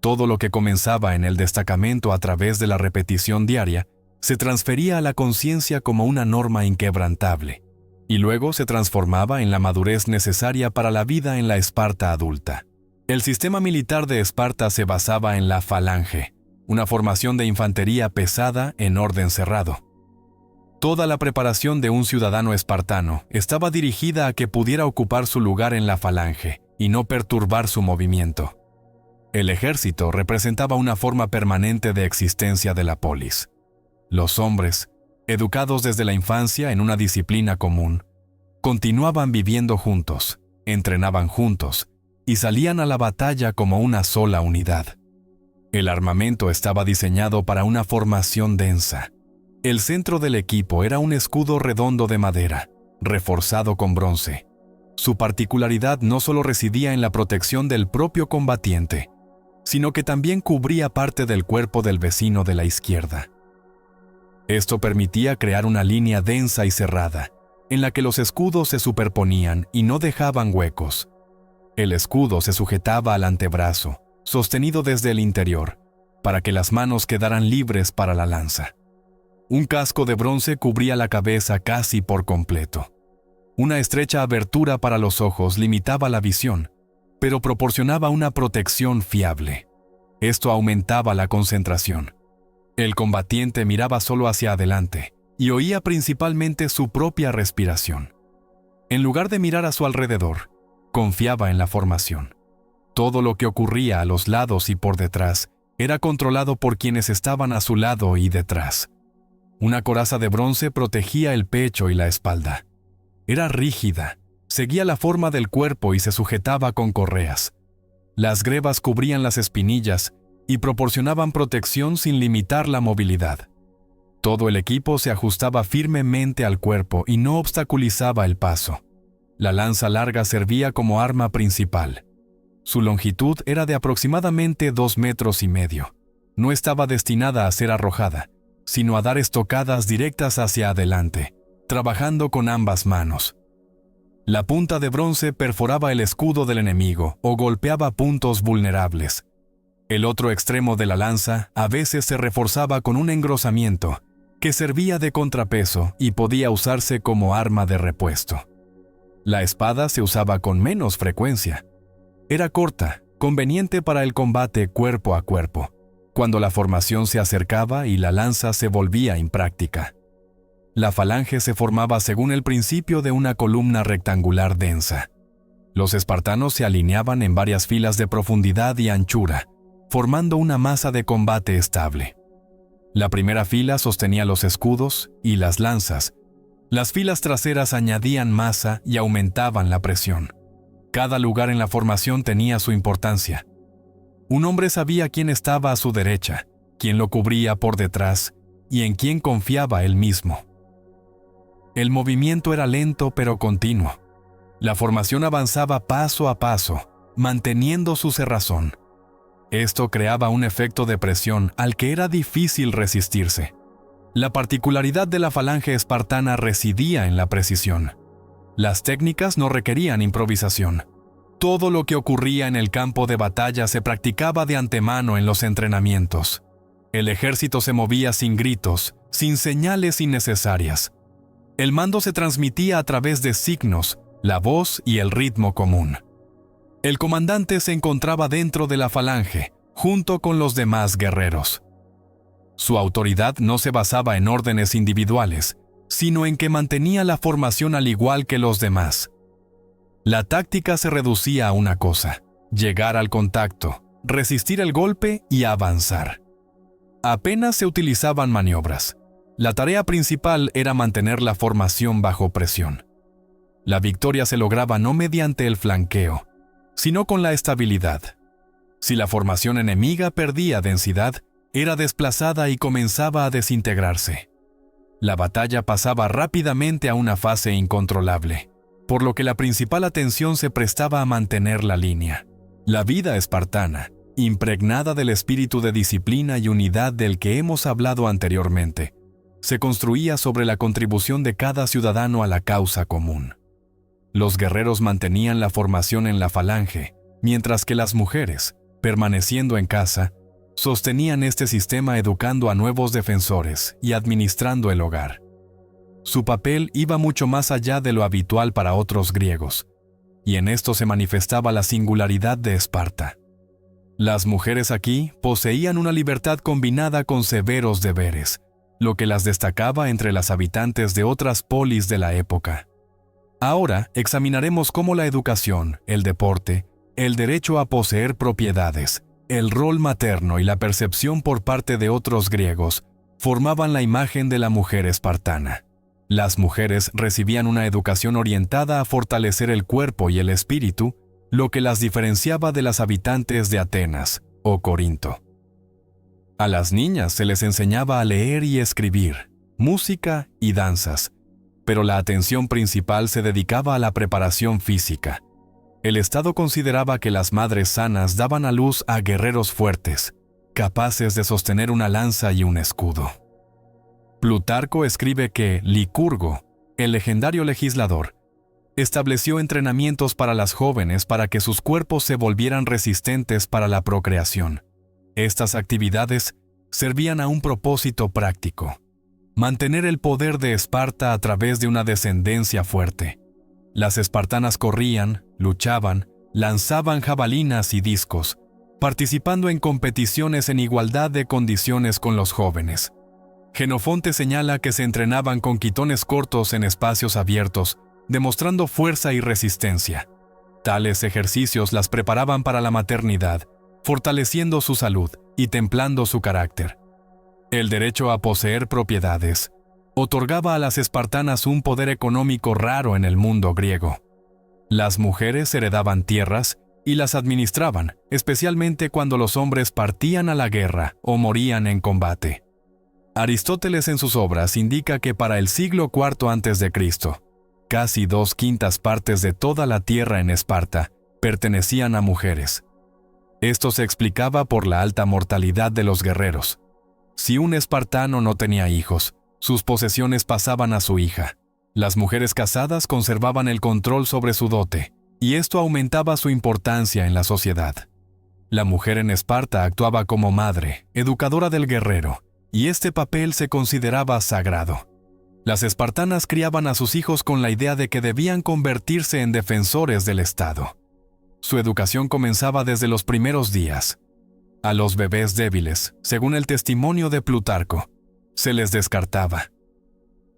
A: Todo lo que comenzaba en el destacamento a través de la repetición diaria se transfería a la conciencia como una norma inquebrantable, y luego se transformaba en la madurez necesaria para la vida en la Esparta adulta. El sistema militar de Esparta se basaba en la falange, una formación de infantería pesada en orden cerrado. Toda la preparación de un ciudadano espartano estaba dirigida a que pudiera ocupar su lugar en la falange y no perturbar su movimiento. El ejército representaba una forma permanente de existencia de la polis. Los hombres, educados desde la infancia en una disciplina común, continuaban viviendo juntos, entrenaban juntos y salían a la batalla como una sola unidad. El armamento estaba diseñado para una formación densa. El centro del equipo era un escudo redondo de madera, reforzado con bronce. Su particularidad no solo residía en la protección del propio combatiente, sino que también cubría parte del cuerpo del vecino de la izquierda. Esto permitía crear una línea densa y cerrada, en la que los escudos se superponían y no dejaban huecos. El escudo se sujetaba al antebrazo, sostenido desde el interior, para que las manos quedaran libres para la lanza. Un casco de bronce cubría la cabeza casi por completo. Una estrecha abertura para los ojos limitaba la visión, pero proporcionaba una protección fiable. Esto aumentaba la concentración. El combatiente miraba solo hacia adelante y oía principalmente su propia respiración. En lugar de mirar a su alrededor, confiaba en la formación. Todo lo que ocurría a los lados y por detrás era controlado por quienes estaban a su lado y detrás. Una coraza de bronce protegía el pecho y la espalda. Era rígida, seguía la forma del cuerpo y se sujetaba con correas. Las grebas cubrían las espinillas y proporcionaban protección sin limitar la movilidad. Todo el equipo se ajustaba firmemente al cuerpo y no obstaculizaba el paso. La lanza larga servía como arma principal. Su longitud era de aproximadamente 2,5 metros. No estaba destinada a ser arrojada, sino a dar estocadas directas hacia adelante, trabajando con ambas manos. La punta de bronce perforaba el escudo del enemigo o golpeaba puntos vulnerables. El otro extremo de la lanza a veces se reforzaba con un engrosamiento que servía de contrapeso y podía usarse como arma de repuesto. La espada se usaba con menos frecuencia. Era corta, conveniente para el combate cuerpo a cuerpo, cuando la formación se acercaba y la lanza se volvía impráctica. La falange se formaba según el principio de una columna rectangular densa. Los espartanos se alineaban en varias filas de profundidad y anchura, formando una masa de combate estable. La primera fila sostenía los escudos y las lanzas. Las filas traseras añadían masa y aumentaban la presión. Cada lugar en la formación tenía su importancia. Un hombre sabía quién estaba a su derecha, quién lo cubría por detrás y en quien confiaba él mismo. El movimiento era lento pero continuo. La formación avanzaba paso a paso, manteniendo su cerrazón. Esto creaba un efecto de presión al que era difícil resistirse. La particularidad de la falange espartana residía en la precisión. Las técnicas no requerían improvisación. Todo lo que ocurría en el campo de batalla se practicaba de antemano en los entrenamientos. El ejército se movía sin gritos, sin señales innecesarias. El mando se transmitía a través de signos, la voz y el ritmo común. El comandante se encontraba dentro de la falange, junto con los demás guerreros. Su autoridad no se basaba en órdenes individuales, sino en que mantenía la formación al igual que los demás. La táctica se reducía a una cosa: llegar al contacto, resistir el golpe y avanzar. Apenas se utilizaban maniobras. La tarea principal era mantener la formación bajo presión. La victoria se lograba no mediante el flanqueo, sino con la estabilidad. Si la formación enemiga perdía densidad, era desplazada y comenzaba a desintegrarse. La batalla pasaba rápidamente a una fase incontrolable, por lo que la principal atención se prestaba a mantener la línea. La vida espartana, impregnada del espíritu de disciplina y unidad del que hemos hablado anteriormente, se construía sobre la contribución de cada ciudadano a la causa común. Los guerreros mantenían la formación en la falange, mientras que las mujeres, permaneciendo en casa, sostenían este sistema educando a nuevos defensores y administrando el hogar. Su papel iba mucho más allá de lo habitual para otros griegos, y en esto se manifestaba la singularidad de Esparta. Las mujeres aquí poseían una libertad combinada con severos deberes, lo que las destacaba entre las habitantes de otras polis de la época. Ahora examinaremos cómo la educación, el deporte, el derecho a poseer propiedades, el rol materno y la percepción por parte de otros griegos formaban la imagen de la mujer espartana. Las mujeres recibían una educación orientada a fortalecer el cuerpo y el espíritu, lo que las diferenciaba de las habitantes de Atenas o Corinto. A las niñas se les enseñaba a leer y escribir, música y danzas, pero la atención principal se dedicaba a la preparación física. El Estado consideraba que las madres sanas daban a luz a guerreros fuertes, capaces de sostener una lanza y un escudo. Plutarco escribe que Licurgo, el legendario legislador, estableció entrenamientos para las jóvenes para que sus cuerpos se volvieran resistentes para la procreación. Estas actividades servían a un propósito práctico: mantener el poder de Esparta a través de una descendencia fuerte. Las espartanas corrían, luchaban, lanzaban jabalinas y discos, participando en competiciones en igualdad de condiciones con los jóvenes. Jenofonte señala que se entrenaban con quitones cortos en espacios abiertos, demostrando fuerza y resistencia. Tales ejercicios las preparaban para la maternidad, fortaleciendo su salud y templando su carácter. El derecho a poseer propiedades otorgaba a las espartanas un poder económico raro en el mundo griego. Las mujeres heredaban tierras y las administraban, especialmente cuando los hombres partían a la guerra o morían en combate. Aristóteles en sus obras indica que para el siglo IV a.C., casi 2/5 partes de toda la tierra en Esparta pertenecían a mujeres. Esto se explicaba por la alta mortalidad de los guerreros. Si un espartano no tenía hijos, sus posesiones pasaban a su hija. Las mujeres casadas conservaban el control sobre su dote, y esto aumentaba su importancia en la sociedad. La mujer en Esparta actuaba como madre, educadora del guerrero, y este papel se consideraba sagrado. Las espartanas criaban a sus hijos con la idea de que debían convertirse en defensores del Estado. Su educación comenzaba desde los primeros días. A los bebés débiles, según el testimonio de Plutarco, se les descartaba.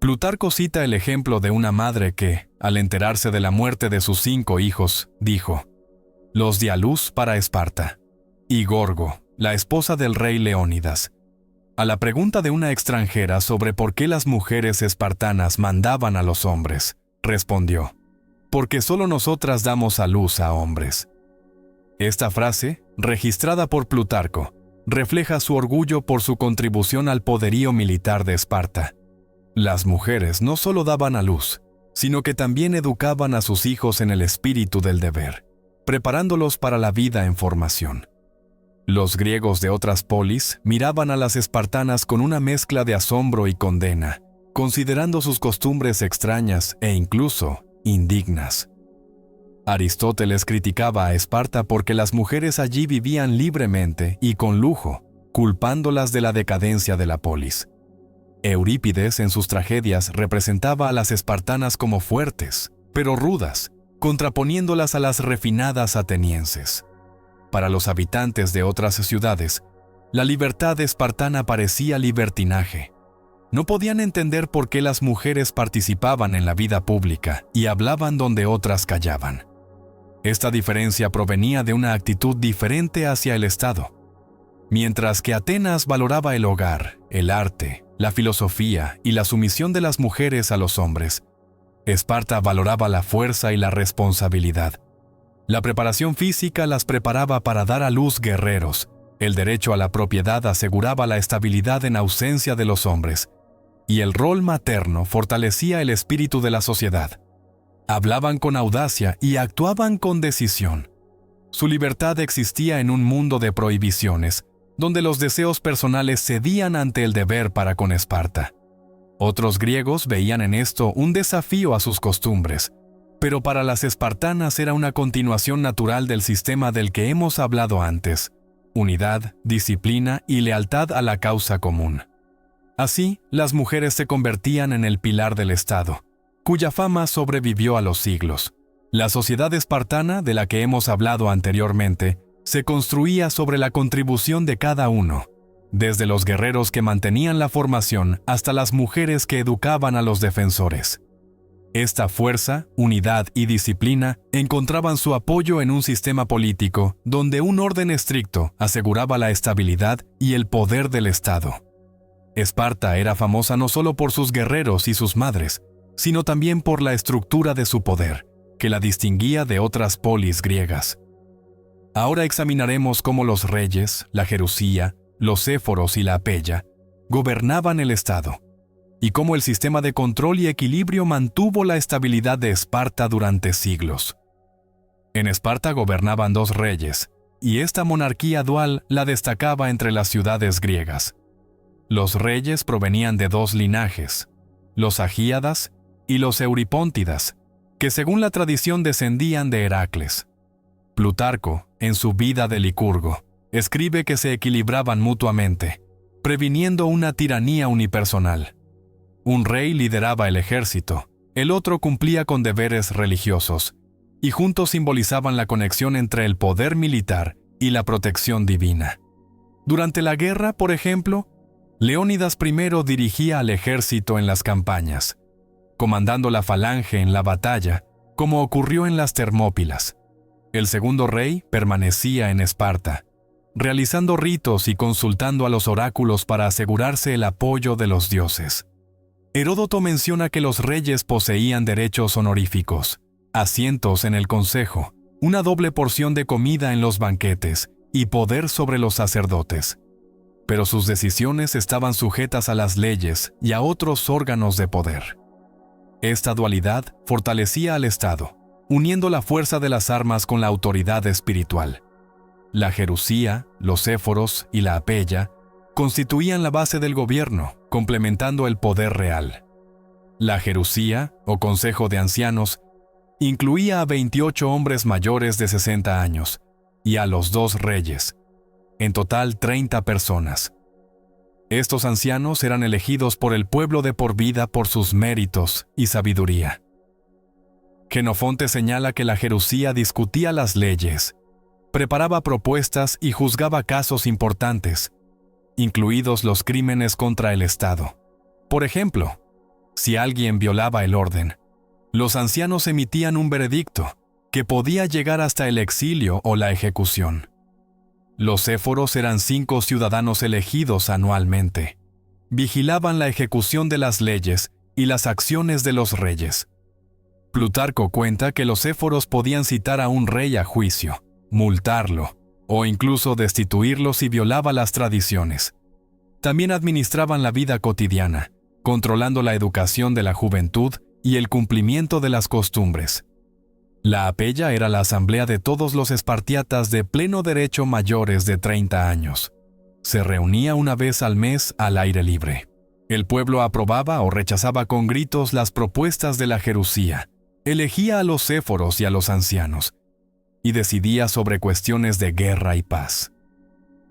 A: Plutarco cita el ejemplo de una madre que, al enterarse de la muerte de sus 5 hijos, dijo: «Los di a luz para Esparta». Y Gorgo, la esposa del rey Leónidas, a la pregunta de una extranjera sobre por qué las mujeres espartanas mandaban a los hombres, respondió: «Porque solo nosotras damos a luz a hombres». Esta frase, registrada por Plutarco, refleja su orgullo por su contribución al poderío militar de Esparta. Las mujeres no solo daban a luz, sino que también educaban a sus hijos en el espíritu del deber, preparándolos para la vida en formación. Los griegos de otras polis miraban a las espartanas con una mezcla de asombro y condena, considerando sus costumbres extrañas e incluso indignas. Aristóteles criticaba a Esparta porque las mujeres allí vivían libremente y con lujo, culpándolas de la decadencia de la polis. Eurípides en sus tragedias representaba a las espartanas como fuertes, pero rudas, contraponiéndolas a las refinadas atenienses. Para los habitantes de otras ciudades, la libertad espartana parecía libertinaje. No podían entender por qué las mujeres participaban en la vida pública y hablaban donde otras callaban. Esta diferencia provenía de una actitud diferente hacia el Estado. Mientras que Atenas valoraba el hogar, el arte, la filosofía y la sumisión de las mujeres a los hombres, Esparta valoraba la fuerza y la responsabilidad. La preparación física las preparaba para dar a luz guerreros. El derecho a la propiedad aseguraba la estabilidad en ausencia de los hombres, y el rol materno fortalecía el espíritu de la sociedad. Hablaban con audacia y actuaban con decisión. Su libertad existía en un mundo de prohibiciones, donde los deseos personales cedían ante el deber para con Esparta. Otros griegos veían en esto un desafío a sus costumbres, pero para las espartanas era una continuación natural del sistema del que hemos hablado antes: unidad, disciplina y lealtad a la causa común. Así, las mujeres se convertían en el pilar del Estado, cuya fama sobrevivió a los siglos. La sociedad espartana, de la que hemos hablado anteriormente, se construía sobre la contribución de cada uno, desde los guerreros que mantenían la formación hasta las mujeres que educaban a los defensores. Esta fuerza, unidad y disciplina encontraban su apoyo en un sistema político donde un orden estricto aseguraba la estabilidad y el poder del Estado. Esparta era famosa no solo por sus guerreros y sus madres, sino también por la estructura de su poder, que la distinguía de otras polis griegas. Ahora examinaremos cómo los reyes, la Jerusía, los éforos y la Apeya gobernaban el Estado, y cómo el sistema de control y equilibrio mantuvo la estabilidad de Esparta durante siglos. En Esparta gobernaban 2 reyes, y esta monarquía dual la destacaba entre las ciudades griegas. Los reyes provenían de 2 linajes, los Agíadas y los Euripóntidas, que según la tradición descendían de Heracles. Plutarco, en su Vida de Licurgo, escribe que se equilibraban mutuamente, previniendo una tiranía unipersonal. Un rey lideraba el ejército, el otro cumplía con deberes religiosos, y juntos simbolizaban la conexión entre el poder militar y la protección divina. Durante la guerra, por ejemplo, Leónidas I dirigía al ejército en las campañas, comandando la falange en la batalla, como ocurrió en las Termópilas. El segundo rey permanecía en Esparta, realizando ritos y consultando a los oráculos para asegurarse el apoyo de los dioses. Heródoto menciona que los reyes poseían derechos honoríficos, asientos en el consejo, una doble porción de comida en los banquetes y poder sobre los sacerdotes. Pero sus decisiones estaban sujetas a las leyes y a otros órganos de poder. Esta dualidad fortalecía al Estado, uniendo la fuerza de las armas con la autoridad espiritual. La Jerusía, los éforos y la Apeya constituían la base del gobierno, complementando el poder real. La Jerusía, o Consejo de Ancianos, incluía a 28 hombres mayores de 60 años y a los 2 reyes, en total 30 personas. Estos ancianos eran elegidos por el pueblo de por vida por sus méritos y sabiduría. Jenofonte señala que la Jerusía discutía las leyes, preparaba propuestas y juzgaba casos importantes, incluidos los crímenes contra el Estado. Por ejemplo, si alguien violaba el orden, los ancianos emitían un veredicto que podía llegar hasta el exilio o la ejecución. Los éforos eran 5 ciudadanos elegidos anualmente. Vigilaban la ejecución de las leyes y las acciones de los reyes. Plutarco cuenta que los éforos podían citar a un rey a juicio, multarlo o incluso destituirlos si violaba las tradiciones. También administraban la vida cotidiana, controlando la educación de la juventud y el cumplimiento de las costumbres. La Apella era la asamblea de todos los espartiatas de pleno derecho mayores de 30 años. Se reunía una vez al mes al aire libre. El pueblo aprobaba o rechazaba con gritos las propuestas de la Jerusía, elegía a los éforos y a los ancianos, y decidía sobre cuestiones de guerra y paz.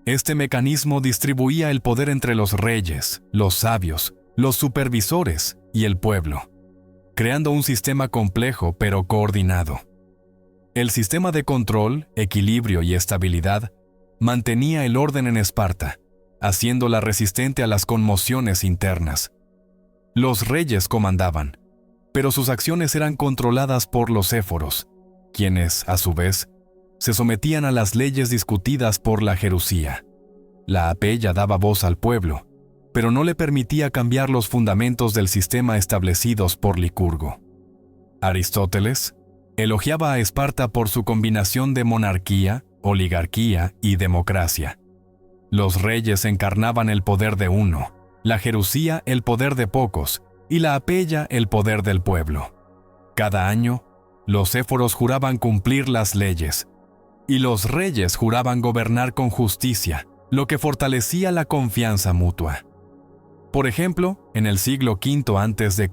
A: Este mecanismo distribuía el poder entre los reyes, los sabios, los supervisores y el pueblo, creando un sistema complejo pero coordinado. El sistema de control, equilibrio y estabilidad mantenía el orden en Esparta, haciéndola resistente a las conmociones internas. Los reyes comandaban, pero sus acciones eran controladas por los éforos, quienes, a su vez, se sometían a las leyes discutidas por la Jerusía. La Apella daba voz al pueblo, pero no le permitía cambiar los fundamentos del sistema establecidos por Licurgo. Aristóteles elogiaba a Esparta por su combinación de monarquía, oligarquía y democracia. Los reyes encarnaban el poder de uno, la Jerusía el poder de pocos y la Apella el poder del pueblo. Cada año, los éforos juraban cumplir las leyes, y los reyes juraban gobernar con justicia, lo que fortalecía la confianza mutua. Por ejemplo, en el siglo V a.C.,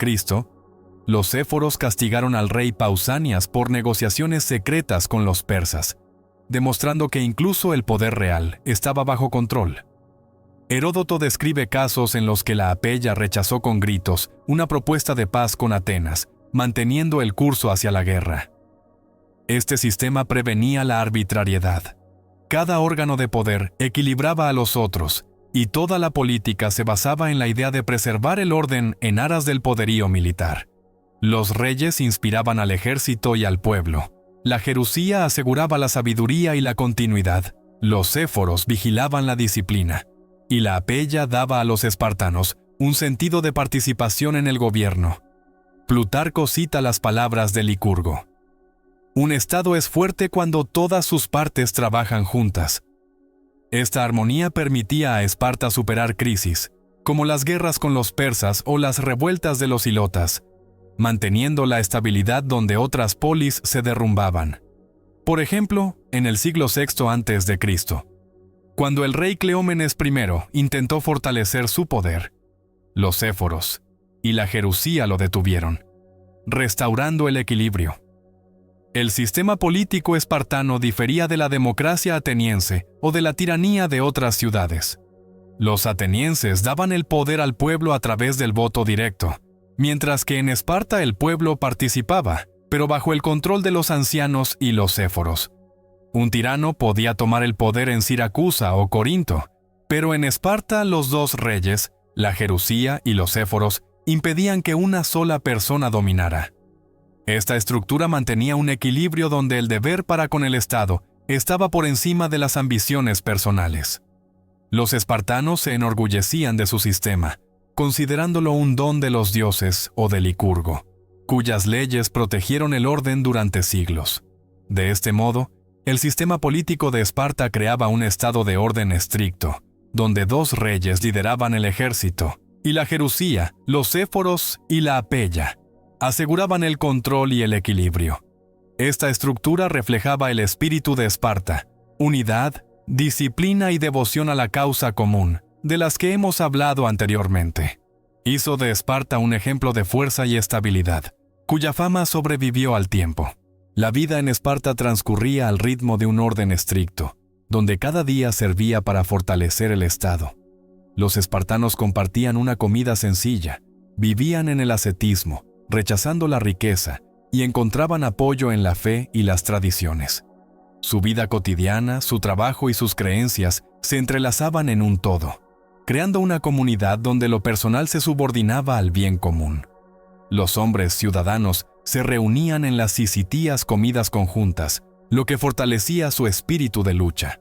A: los éforos castigaron al rey Pausanias por negociaciones secretas con los persas, demostrando que incluso el poder real estaba bajo control. Heródoto describe casos en los que la Apella rechazó con gritos una propuesta de paz con Atenas, manteniendo el curso hacia la guerra. Este sistema prevenía la arbitrariedad. Cada órgano de poder equilibraba a los otros, y toda la política se basaba en la idea de preservar el orden en aras del poderío militar. Los reyes inspiraban al ejército y al pueblo. La Jerusía aseguraba la sabiduría y la continuidad. Los éforos vigilaban la disciplina. Y la Apella daba a los espartanos un sentido de participación en el gobierno. Plutarco cita las palabras de Licurgo: un estado es fuerte cuando todas sus partes trabajan juntas. Esta armonía permitía a Esparta superar crisis, como las guerras con los persas o las revueltas de los ilotas, manteniendo la estabilidad donde otras polis se derrumbaban. Por ejemplo, en el siglo VI a.C., cuando el rey Cleómenes I intentó fortalecer su poder, los éforos y la Jerusía lo detuvieron, restaurando el equilibrio. El sistema político espartano difería de la democracia ateniense o de la tiranía de otras ciudades. Los atenienses daban el poder al pueblo a través del voto directo, mientras que en Esparta el pueblo participaba, pero bajo el control de los ancianos y los éforos. Un tirano podía tomar el poder en Siracusa o Corinto, pero en Esparta los dos reyes, la Jerusía y los éforos, impedían que una sola persona dominara. Esta estructura mantenía un equilibrio donde el deber para con el Estado estaba por encima de las ambiciones personales. Los espartanos se enorgullecían de su sistema, considerándolo un don de los dioses o de Licurgo, cuyas leyes protegieron el orden durante siglos. De este modo, el sistema político de Esparta creaba un estado de orden estricto, donde dos reyes lideraban el ejército, y la Jerusía, los éforos y la Apella aseguraban el control y el equilibrio. Esta estructura reflejaba el espíritu de Esparta: unidad, disciplina y devoción a la causa común, de las que hemos hablado anteriormente. Hizo de Esparta un ejemplo de fuerza y estabilidad, cuya fama sobrevivió al tiempo. La vida en Esparta transcurría al ritmo de un orden estricto, donde cada día servía para fortalecer el Estado. Los espartanos compartían una comida sencilla, vivían en el ascetismo, rechazando la riqueza, y encontraban apoyo en la fe y las tradiciones. Su vida cotidiana, su trabajo y sus creencias se entrelazaban en un todo, creando una comunidad donde lo personal se subordinaba al bien común. Los hombres ciudadanos se reunían en las sicitías comidas conjuntas, lo que fortalecía su espíritu de lucha.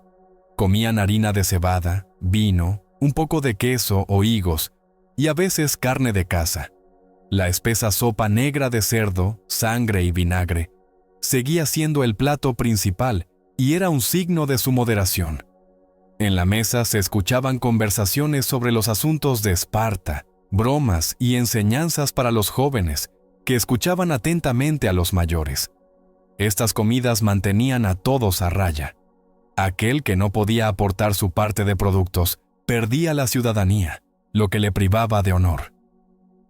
A: Comían harina de cebada, vino, un poco de queso o higos, y a veces carne de caza. La espesa sopa negra de cerdo, sangre y vinagre seguía siendo el plato principal, y era un signo de su moderación. En la mesa se escuchaban conversaciones sobre los asuntos de Esparta, bromas y enseñanzas para los jóvenes, que escuchaban atentamente a los mayores. Estas comidas mantenían a todos a raya. Aquel que no podía aportar su parte de productos perdía la ciudadanía, lo que le privaba de honor.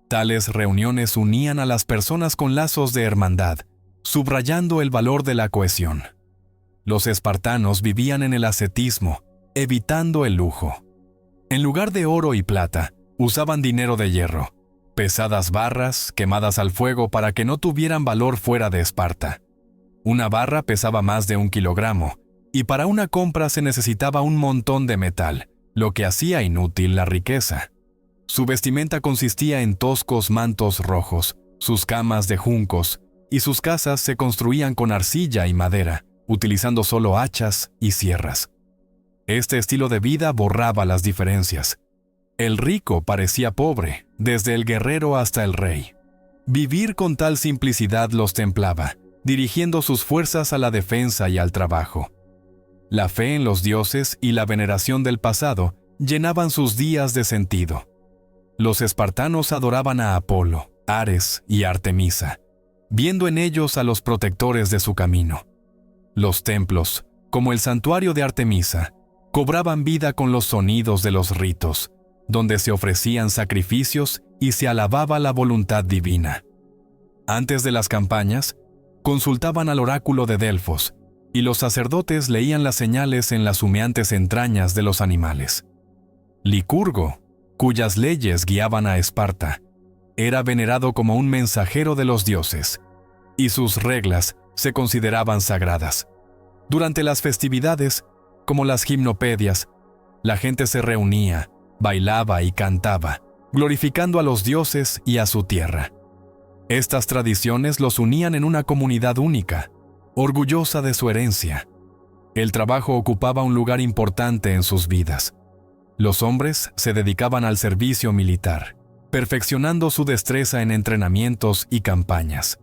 A: Tales reuniones unían a las personas con lazos de hermandad, subrayando el valor de la cohesión. Los espartanos vivían en el ascetismo, evitando el lujo. En lugar de oro y plata, usaban dinero de hierro, pesadas barras quemadas al fuego para que no tuvieran valor fuera de Esparta. Una barra pesaba más de 1 kilogramo, y para una compra se necesitaba un montón de metal, lo que hacía inútil la riqueza. Su vestimenta consistía en toscos mantos rojos, sus camas de juncos, y sus casas se construían con arcilla y madera, utilizando solo hachas y sierras. Este estilo de vida borraba las diferencias. El rico parecía pobre, desde el guerrero hasta el rey. Vivir con tal simplicidad los templaba, dirigiendo sus fuerzas a la defensa y al trabajo. La fe en los dioses y la veneración del pasado llenaban sus días de sentido. Los espartanos adoraban a Apolo, Ares y Artemisa, viendo en ellos a los protectores de su camino. Los templos, como el santuario de Artemisa, cobraban vida con los sonidos de los ritos, donde se ofrecían sacrificios y se alababa la voluntad divina. Antes de las campañas, consultaban al oráculo de Delfos, y los sacerdotes leían las señales en las humeantes entrañas de los animales. Licurgo, cuyas leyes guiaban a Esparta, era venerado como un mensajero de los dioses, y sus reglas se consideraban sagradas. Durante las festividades, como las gimnopedias, la gente se reunía, bailaba y cantaba, glorificando a los dioses y a su tierra. Estas tradiciones los unían en una comunidad única, orgullosa de su herencia. El trabajo ocupaba un lugar importante en sus vidas. Los hombres se dedicaban al servicio militar, perfeccionando su destreza en entrenamientos y campañas.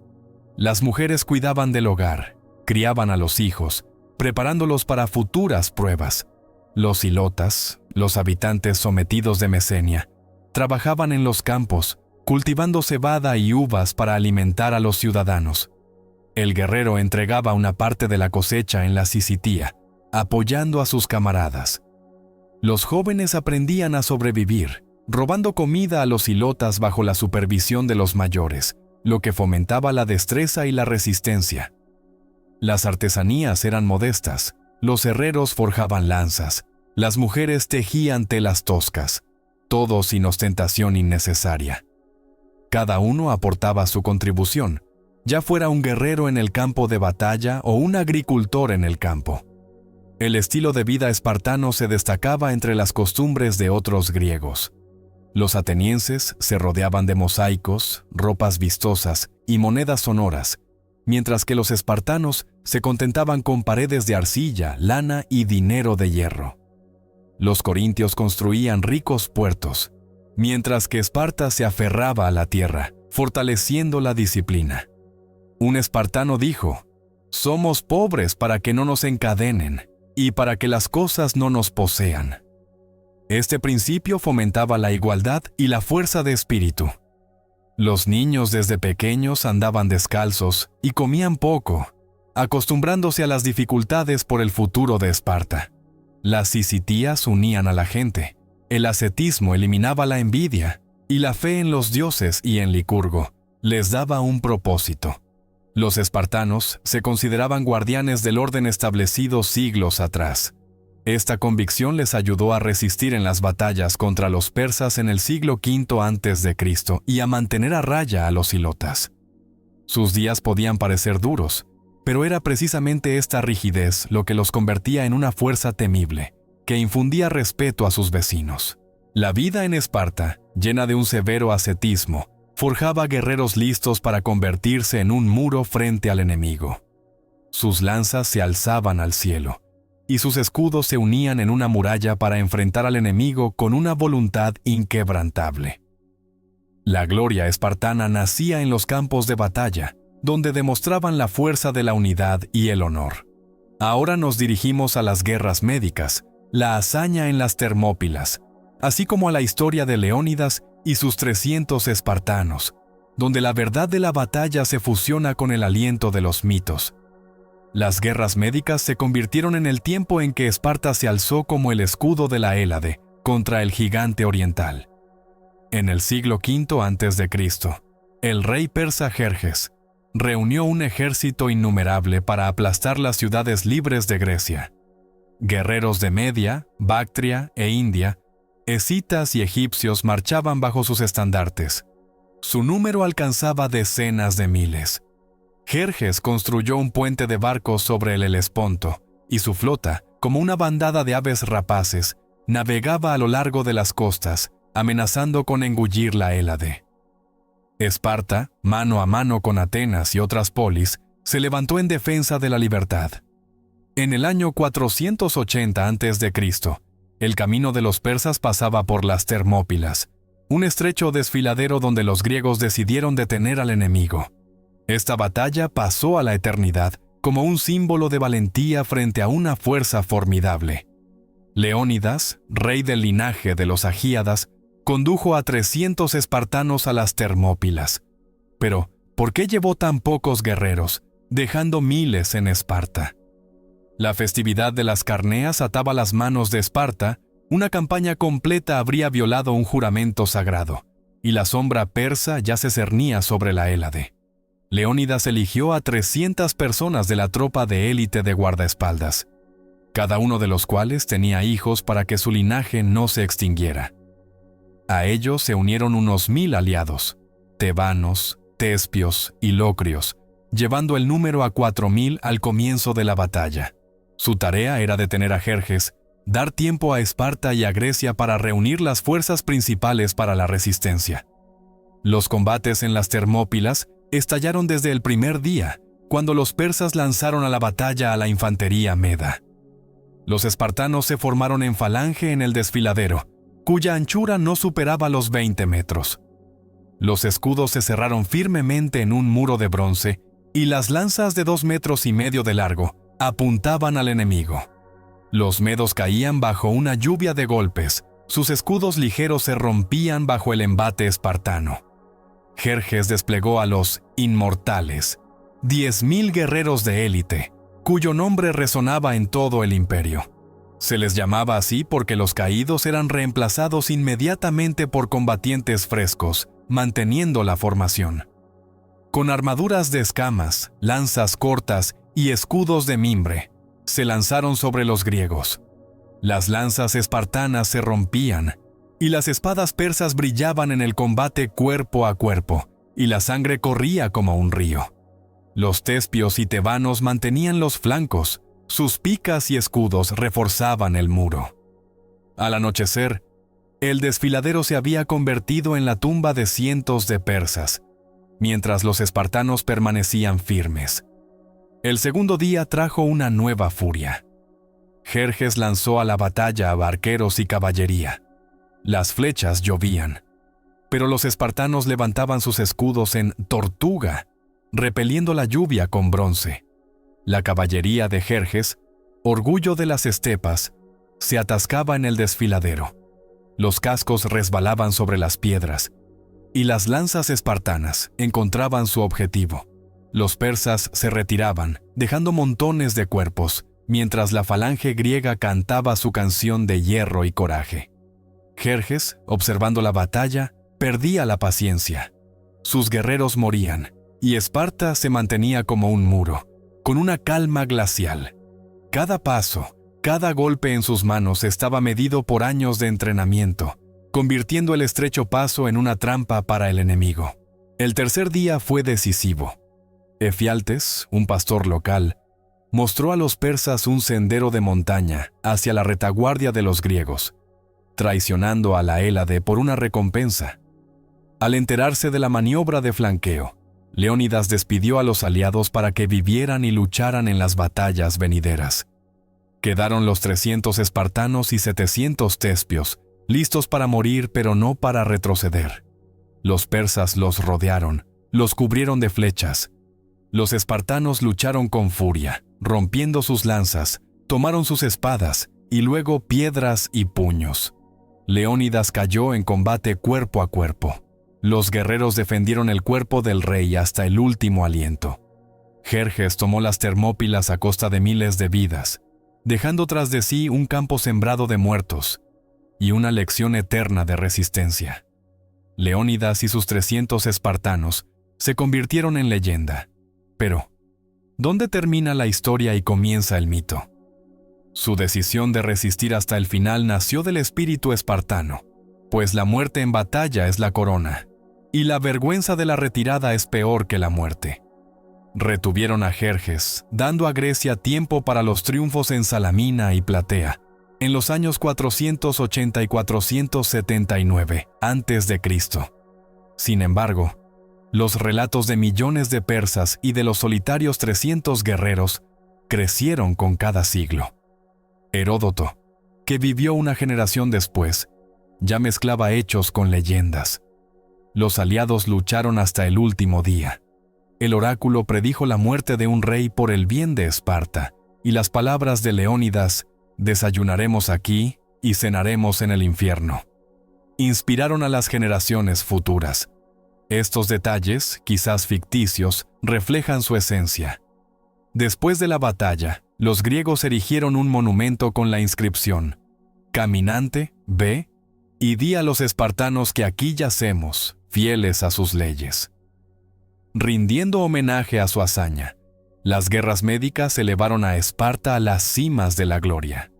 A: Las mujeres cuidaban del hogar, criaban a los hijos, preparándolos para futuras pruebas. Los ilotas, los habitantes sometidos de Mesenia, trabajaban en los campos, cultivando cebada y uvas para alimentar a los ciudadanos. El guerrero entregaba una parte de la cosecha en la Sicitía, apoyando a sus camaradas. Los jóvenes aprendían a sobrevivir, robando comida a los ilotas bajo la supervisión de los mayores, lo que fomentaba la destreza y la resistencia. Las artesanías eran modestas, los herreros forjaban lanzas, las mujeres tejían telas toscas, todo sin ostentación innecesaria. Cada uno aportaba su contribución, ya fuera un guerrero en el campo de batalla o un agricultor en el campo. El estilo de vida espartano se destacaba entre las costumbres de otros griegos. Los atenienses se rodeaban de mosaicos, ropas vistosas y monedas sonoras, mientras que los espartanos se contentaban con paredes de arcilla, lana y dinero de hierro. Los corintios construían ricos puertos, mientras que Esparta se aferraba a la tierra, fortaleciendo la disciplina. Un espartano dijo: «Somos pobres para que no nos encadenen y para que las cosas no nos posean». Este principio fomentaba la igualdad y la fuerza de espíritu. Los niños desde pequeños andaban descalzos y comían poco, acostumbrándose a las dificultades por el futuro de Esparta. Las sicitías unían a la gente, el ascetismo eliminaba la envidia, y la fe en los dioses y en Licurgo les daba un propósito. Los espartanos se consideraban guardianes del orden establecido siglos atrás. Esta convicción les ayudó a resistir en las batallas contra los persas en el siglo V a.C. y a mantener a raya a los ilotas. Sus días podían parecer duros, pero era precisamente esta rigidez lo que los convertía en una fuerza temible, que infundía respeto a sus vecinos. La vida en Esparta, llena de un severo ascetismo, forjaba guerreros listos para convertirse en un muro frente al enemigo. Sus lanzas se alzaban al cielo, y sus escudos se unían en una muralla para enfrentar al enemigo con una voluntad inquebrantable. La gloria espartana nacía en los campos de batalla, donde demostraban la fuerza de la unidad y el honor. Ahora nos dirigimos a las guerras médicas, la hazaña en las Termópilas, así como a la historia de Leónidas y sus 300 espartanos, donde la verdad de la batalla se fusiona con el aliento de los mitos. Las guerras médicas se convirtieron en el tiempo en que Esparta se alzó como el escudo de la Hélade contra el gigante oriental. En el siglo V a.C., el rey persa Jerjes reunió un ejército innumerable para aplastar las ciudades libres de Grecia. Guerreros de Media, Bactria e India, escitas y egipcios marchaban bajo sus estandartes. Su número alcanzaba decenas de miles. Jerjes construyó un puente de barcos sobre el Helesponto, y su flota, como una bandada de aves rapaces, navegaba a lo largo de las costas, amenazando con engullir la Hélade. Esparta, mano a mano con Atenas y otras polis, se levantó en defensa de la libertad. En el año 480 a.C., el camino de los persas pasaba por las Termópilas, un estrecho desfiladero donde los griegos decidieron detener al enemigo. Esta batalla pasó a la eternidad como un símbolo de valentía frente a una fuerza formidable. Leónidas, rey del linaje de los Agíadas, condujo a 300 espartanos a las Termópilas. Pero, ¿por qué llevó tan pocos guerreros, dejando miles en Esparta? La festividad de las Carneas ataba las manos de Esparta. Una campaña completa habría violado un juramento sagrado, y la sombra persa ya se cernía sobre la Hélade. Leónidas eligió a 300 personas de la tropa de élite de guardaespaldas, cada uno de los cuales tenía hijos para que su linaje no se extinguiera. A ellos se unieron unos 1000 aliados, tebanos, tespios y locrios, llevando el número a 4000 al comienzo de la batalla. Su tarea era detener a Jerjes, dar tiempo a Esparta y a Grecia para reunir las fuerzas principales para la resistencia. Los combates en las Termópilas estallaron desde el primer día, cuando los persas lanzaron a la batalla a la infantería meda. Los espartanos se formaron en falange en el desfiladero, cuya anchura no superaba los 20 metros. Los escudos se cerraron firmemente en un muro de bronce y las lanzas de 2,5 metros de largo apuntaban al enemigo. Los medos caían bajo una lluvia de golpes, sus escudos ligeros se rompían bajo el embate espartano. Jerjes desplegó a los inmortales, 10,000 guerreros de élite, cuyo nombre resonaba en todo el imperio. Se les llamaba así porque los caídos eran reemplazados inmediatamente por combatientes frescos, manteniendo la formación. Con armaduras de escamas, lanzas cortas y escudos de mimbre, se lanzaron sobre los griegos. Las lanzas espartanas se rompían, y las espadas persas brillaban en el combate cuerpo a cuerpo, y la sangre corría como un río. Los tespios y tebanos mantenían los flancos, sus picas y escudos reforzaban el muro. Al anochecer, el desfiladero se había convertido en la tumba de cientos de persas, mientras los espartanos permanecían firmes. El segundo día trajo una nueva furia. Jerjes lanzó a la batalla a arqueros y caballería. Las flechas llovían, pero los espartanos levantaban sus escudos en tortuga, repeliendo la lluvia con bronce. La caballería de Jerjes, orgullo de las estepas, se atascaba en el desfiladero. Los cascos resbalaban sobre las piedras, y las lanzas espartanas encontraban su objetivo. Los persas se retiraban, dejando montones de cuerpos, mientras la falange griega cantaba su canción de hierro y coraje. Jerjes, observando la batalla, perdía la paciencia. Sus guerreros morían, y Esparta se mantenía como un muro, con una calma glacial. Cada paso, cada golpe en sus manos estaba medido por años de entrenamiento, convirtiendo el estrecho paso en una trampa para el enemigo. El tercer día fue decisivo. Efialtes, un pastor local, mostró a los persas un sendero de montaña hacia la retaguardia de los griegos, traicionando a la Hélade por una recompensa. Al enterarse de la maniobra de flanqueo, Leónidas despidió a los aliados para que vivieran y lucharan en las batallas venideras. Quedaron los 300 espartanos y 700 tespios, listos para morir pero no para retroceder. Los persas los rodearon, los cubrieron de flechas. Los espartanos lucharon con furia, rompiendo sus lanzas, tomaron sus espadas y luego piedras y puños. Leónidas cayó en combate cuerpo a cuerpo. Los guerreros defendieron el cuerpo del rey hasta el último aliento. Jerjes tomó las Termópilas a costa de miles de vidas, dejando tras de sí un campo sembrado de muertos y una lección eterna de resistencia. Leónidas y sus 300 espartanos se convirtieron en leyenda. Pero, ¿dónde termina la historia y comienza el mito? Su decisión de resistir hasta el final nació del espíritu espartano, pues la muerte en batalla es la corona, y la vergüenza de la retirada es peor que la muerte. Retuvieron a Jerjes, dando a Grecia tiempo para los triunfos en Salamina y Platea, en los años 480 y 479 a.C. Sin embargo, los relatos de millones de persas y de los solitarios 300 guerreros crecieron con cada siglo. Heródoto, que vivió una generación después, ya mezclaba hechos con leyendas. Los aliados lucharon hasta el último día. El oráculo predijo la muerte de un rey por el bien de Esparta, y las palabras de Leónidas, «Desayunaremos aquí y cenaremos en el infierno», inspiraron a las generaciones futuras. Estos detalles, quizás ficticios, reflejan su esencia. Después de la batalla, los griegos erigieron un monumento con la inscripción: «Caminante, ve y di a los espartanos que aquí yacemos, fieles a sus leyes». Rindiendo homenaje a su hazaña, las guerras médicas elevaron a Esparta a las cimas de la gloria.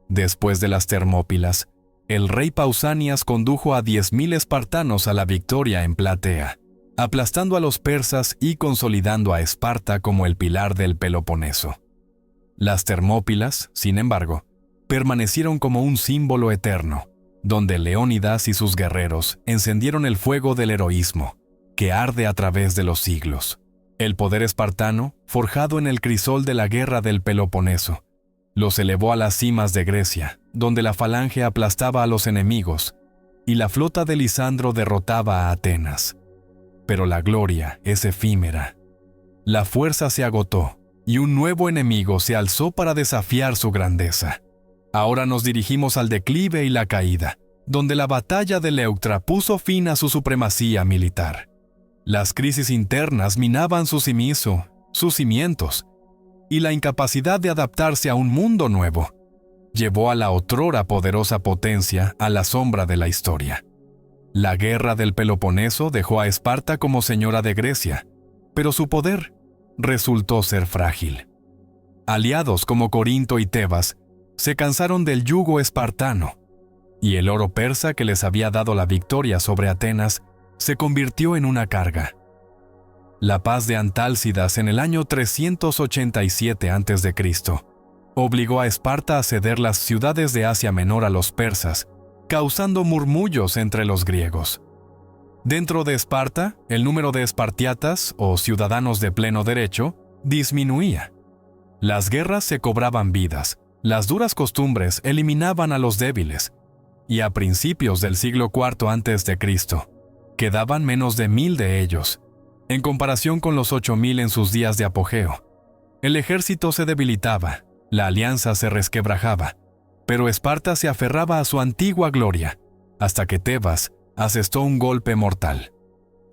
A: Después de las Termópilas, el rey Pausanias condujo a 10.000 espartanos a la victoria en Platea, aplastando a los persas y consolidando a Esparta como el pilar del Peloponeso. Las Termópilas, sin embargo, permanecieron como un símbolo eterno, donde Leónidas y sus guerreros encendieron el fuego del heroísmo, que arde a través de los siglos. El poder espartano, forjado en el crisol de la guerra del Peloponeso, los elevó a las cimas de Grecia, donde la falange aplastaba a los enemigos y la flota de Lisandro derrotaba a Atenas. Pero la gloria es efímera. La fuerza se agotó y un nuevo enemigo se alzó para desafiar su grandeza. Ahora nos dirigimos al declive y la caída, donde la batalla de Leuctra puso fin a su supremacía militar. Las crisis internas minaban sus cimientos, y la incapacidad de adaptarse a un mundo nuevo llevó a la otrora poderosa potencia a la sombra de la historia. La guerra del Peloponeso dejó a Esparta como señora de Grecia, pero su poder resultó ser frágil. Aliados como Corinto y Tebas se cansaron del yugo espartano, y el oro persa que les había dado la victoria sobre Atenas se convirtió en una carga. La paz de Antálcidas en el año 387 a.C. obligó a Esparta a ceder las ciudades de Asia Menor a los persas, causando murmullos entre los griegos. Dentro de Esparta, el número de espartiatas o ciudadanos de pleno derecho disminuía. Las guerras se cobraban vidas, las duras costumbres eliminaban a los débiles, y a principios del siglo IV a.C., quedaban menos de 1.000 de ellos, en comparación con los 8.000 en sus días de apogeo. El ejército se debilitaba, la alianza se resquebrajaba, pero Esparta se aferraba a su antigua gloria, hasta que Tebas asestó un golpe mortal.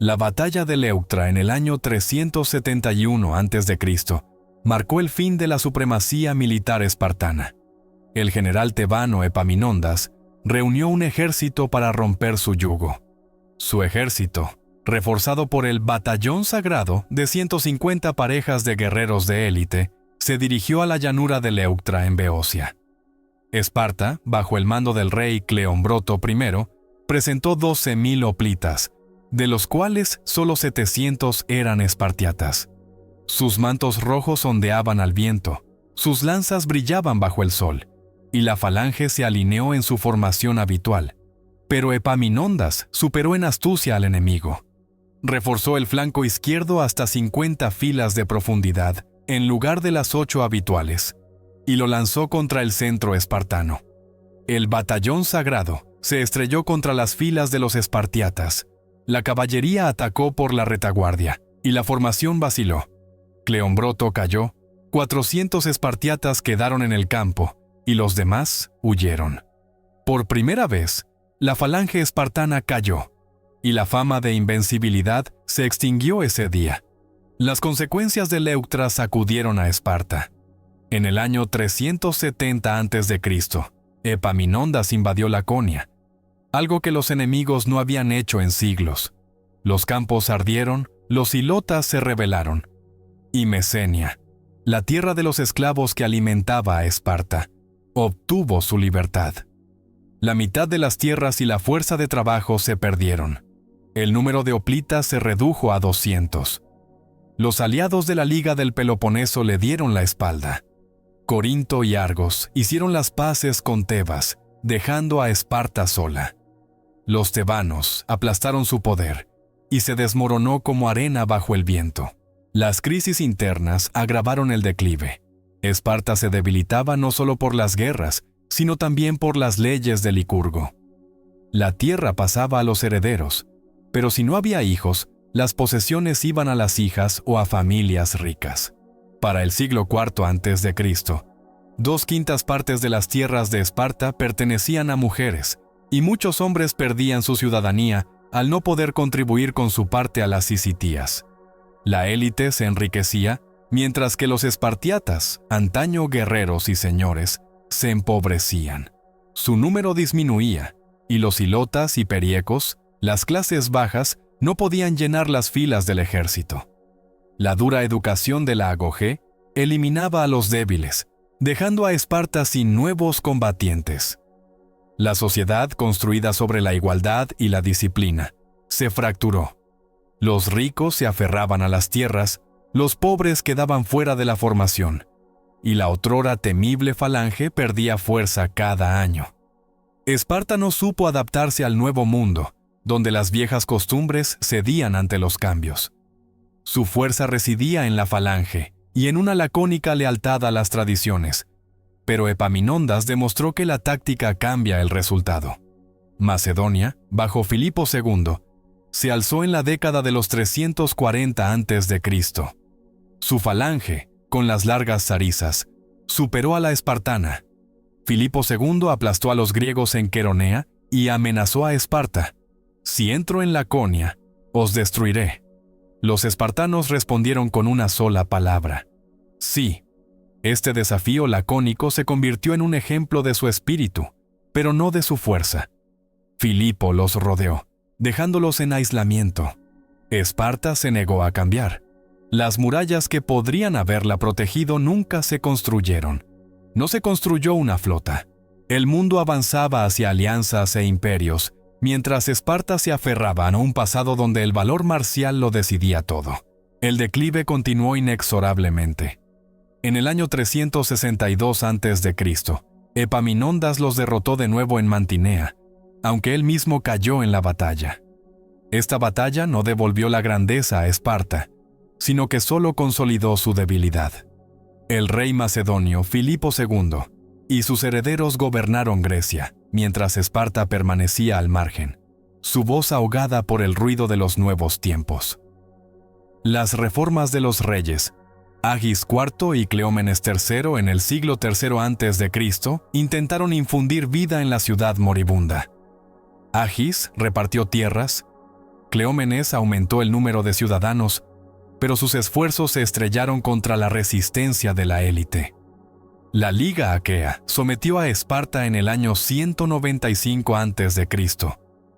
A: La batalla de Leuctra en el año 371 a.C. marcó el fin de la supremacía militar espartana. El general tebano Epaminondas reunió un ejército para romper su yugo. Su ejército, reforzado por el batallón sagrado de 150 parejas de guerreros de élite, se dirigió a la llanura de Leuctra en Beocia. Esparta, bajo el mando del rey Cleombroto I, presentó 12.000 hoplitas, de los cuales solo 700 eran espartiatas. Sus mantos rojos ondeaban al viento, sus lanzas brillaban bajo el sol, y la falange se alineó en su formación habitual. Pero Epaminondas superó en astucia al enemigo. Reforzó el flanco izquierdo hasta 50 filas de profundidad, en lugar de las 8 habituales, y lo lanzó contra el centro espartano. El batallón sagrado se estrelló contra las filas de los espartiatas. La caballería atacó por la retaguardia, y la formación vaciló. Cleombroto cayó, 400 espartiatas quedaron en el campo y los demás huyeron. Por primera vez, la falange espartana cayó y la fama de invencibilidad se extinguió ese día. Las consecuencias de Leuctra sacudieron a Esparta. En el año 370 a.C., Epaminondas invadió Laconia, algo que los enemigos no habían hecho en siglos. Los campos ardieron, los hilotas se rebelaron. Y Mesenia, la tierra de los esclavos que alimentaba a Esparta, obtuvo su libertad. La mitad de las tierras y la fuerza de trabajo se perdieron. El número de hoplitas se redujo a 200. Los aliados de la Liga del Peloponeso le dieron la espalda. Corinto y Argos hicieron las paces con Tebas, dejando a Esparta sola. Los tebanos aplastaron su poder y se desmoronó como arena bajo el viento. Las crisis internas agravaron el declive. Esparta se debilitaba no solo por las guerras, sino también por las leyes de Licurgo. La tierra pasaba a los herederos, pero si no había hijos, las posesiones iban a las hijas o a familias ricas. Para el siglo IV a.C., 2/5 partes de las tierras de Esparta pertenecían a mujeres, y muchos hombres perdían su ciudadanía al no poder contribuir con su parte a las sicitías. La élite se enriquecía, mientras que los espartiatas, antaño guerreros y señores, se empobrecían. Su número disminuía, y los hilotas y periecos, las clases bajas, no podían llenar las filas del ejército. La dura educación de la Agogé eliminaba a los débiles, dejando a Esparta sin nuevos combatientes. La sociedad, construida sobre la igualdad y la disciplina, se fracturó. Los ricos se aferraban a las tierras, los pobres quedaban fuera de la formación, y la otrora temible falange perdía fuerza cada año. Esparta no supo adaptarse al nuevo mundo, donde las viejas costumbres cedían ante los cambios. Su fuerza residía en la falange y en una lacónica lealtad a las tradiciones, pero Epaminondas demostró que la táctica cambia el resultado. Macedonia, bajo Filipo II, se alzó en la década de los 340 a.C. Su falange, con las largas zarizas, superó a la espartana. Filipo II aplastó a los griegos en Queronea y amenazó a Esparta: «Si entro en Laconia, os destruiré». Los espartanos respondieron con una sola palabra: «Sí». Este desafío lacónico se convirtió en un ejemplo de su espíritu, pero no de su fuerza. Filipo los rodeó, dejándolos en aislamiento. Esparta se negó a cambiar. Las murallas que podrían haberla protegido nunca se construyeron. No se construyó una flota. El mundo avanzaba hacia alianzas e imperios, mientras Esparta se aferraba a un pasado donde el valor marcial lo decidía todo. El declive continuó inexorablemente. En el año 362 a.C., Epaminondas los derrotó de nuevo en Mantinea, aunque él mismo cayó en la batalla. Esta batalla no devolvió la grandeza a Esparta, sino que solo consolidó su debilidad. El rey macedonio Filipo II y sus herederos gobernaron Grecia, mientras Esparta permanecía al margen, su voz ahogada por el ruido de los nuevos tiempos. Las reformas de los reyes, Agis IV y Cleómenes III en el siglo III a.C., intentaron infundir vida en la ciudad moribunda. Agis repartió tierras, Cleómenes aumentó el número de ciudadanos, pero sus esfuerzos se estrellaron contra la resistencia de la élite. La Liga Aquea sometió a Esparta en el año 195 a.C.,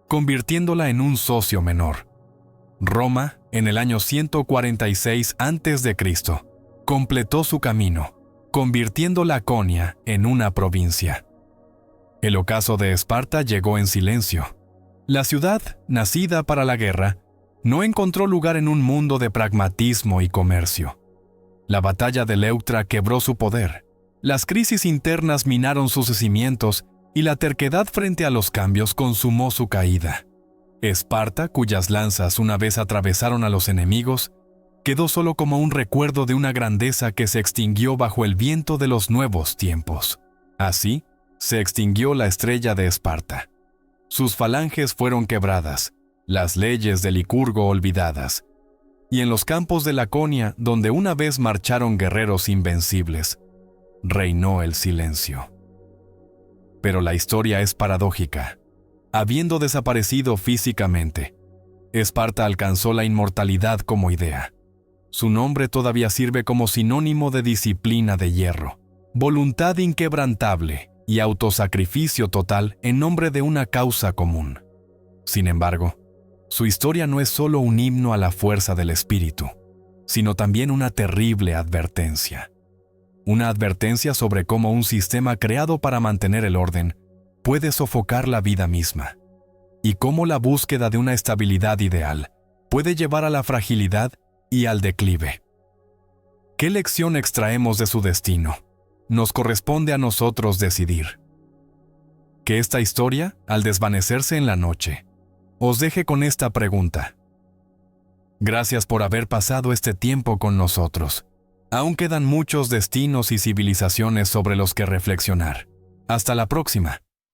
A: convirtiéndola en un socio menor. Roma, en el año 146 a.C., completó su camino, convirtiendo Laconia en una provincia. El ocaso de Esparta llegó en silencio. La ciudad, nacida para la guerra, no encontró lugar en un mundo de pragmatismo y comercio. La batalla de Leuctra quebró su poder, las crisis internas minaron sus cimientos y la terquedad frente a los cambios consumó su caída. Esparta, cuyas lanzas una vez atravesaron a los enemigos, quedó solo como un recuerdo de una grandeza que se extinguió bajo el viento de los nuevos tiempos. Así, se extinguió la estrella de Esparta. Sus falanges fueron quebradas, las leyes de Licurgo olvidadas, y en los campos de Laconia, donde una vez marcharon guerreros invencibles, reinó el silencio. Pero la historia es paradójica. Habiendo desaparecido físicamente, Esparta alcanzó la inmortalidad como idea. Su nombre todavía sirve como sinónimo de disciplina de hierro, voluntad inquebrantable y autosacrificio total en nombre de una causa común. Sin embargo, su historia no es solo un himno a la fuerza del espíritu, sino también una terrible advertencia. Una advertencia sobre cómo un sistema creado para mantener el orden puede sofocar la vida misma, y cómo la búsqueda de una estabilidad ideal puede llevar a la fragilidad y al declive. ¿Qué lección extraemos de su destino? Nos corresponde a nosotros decidir. Que esta historia, al desvanecerse en la noche, os deje con esta pregunta. Gracias por haber pasado este tiempo con nosotros. Aún quedan muchos destinos y civilizaciones sobre los que reflexionar. Hasta la próxima.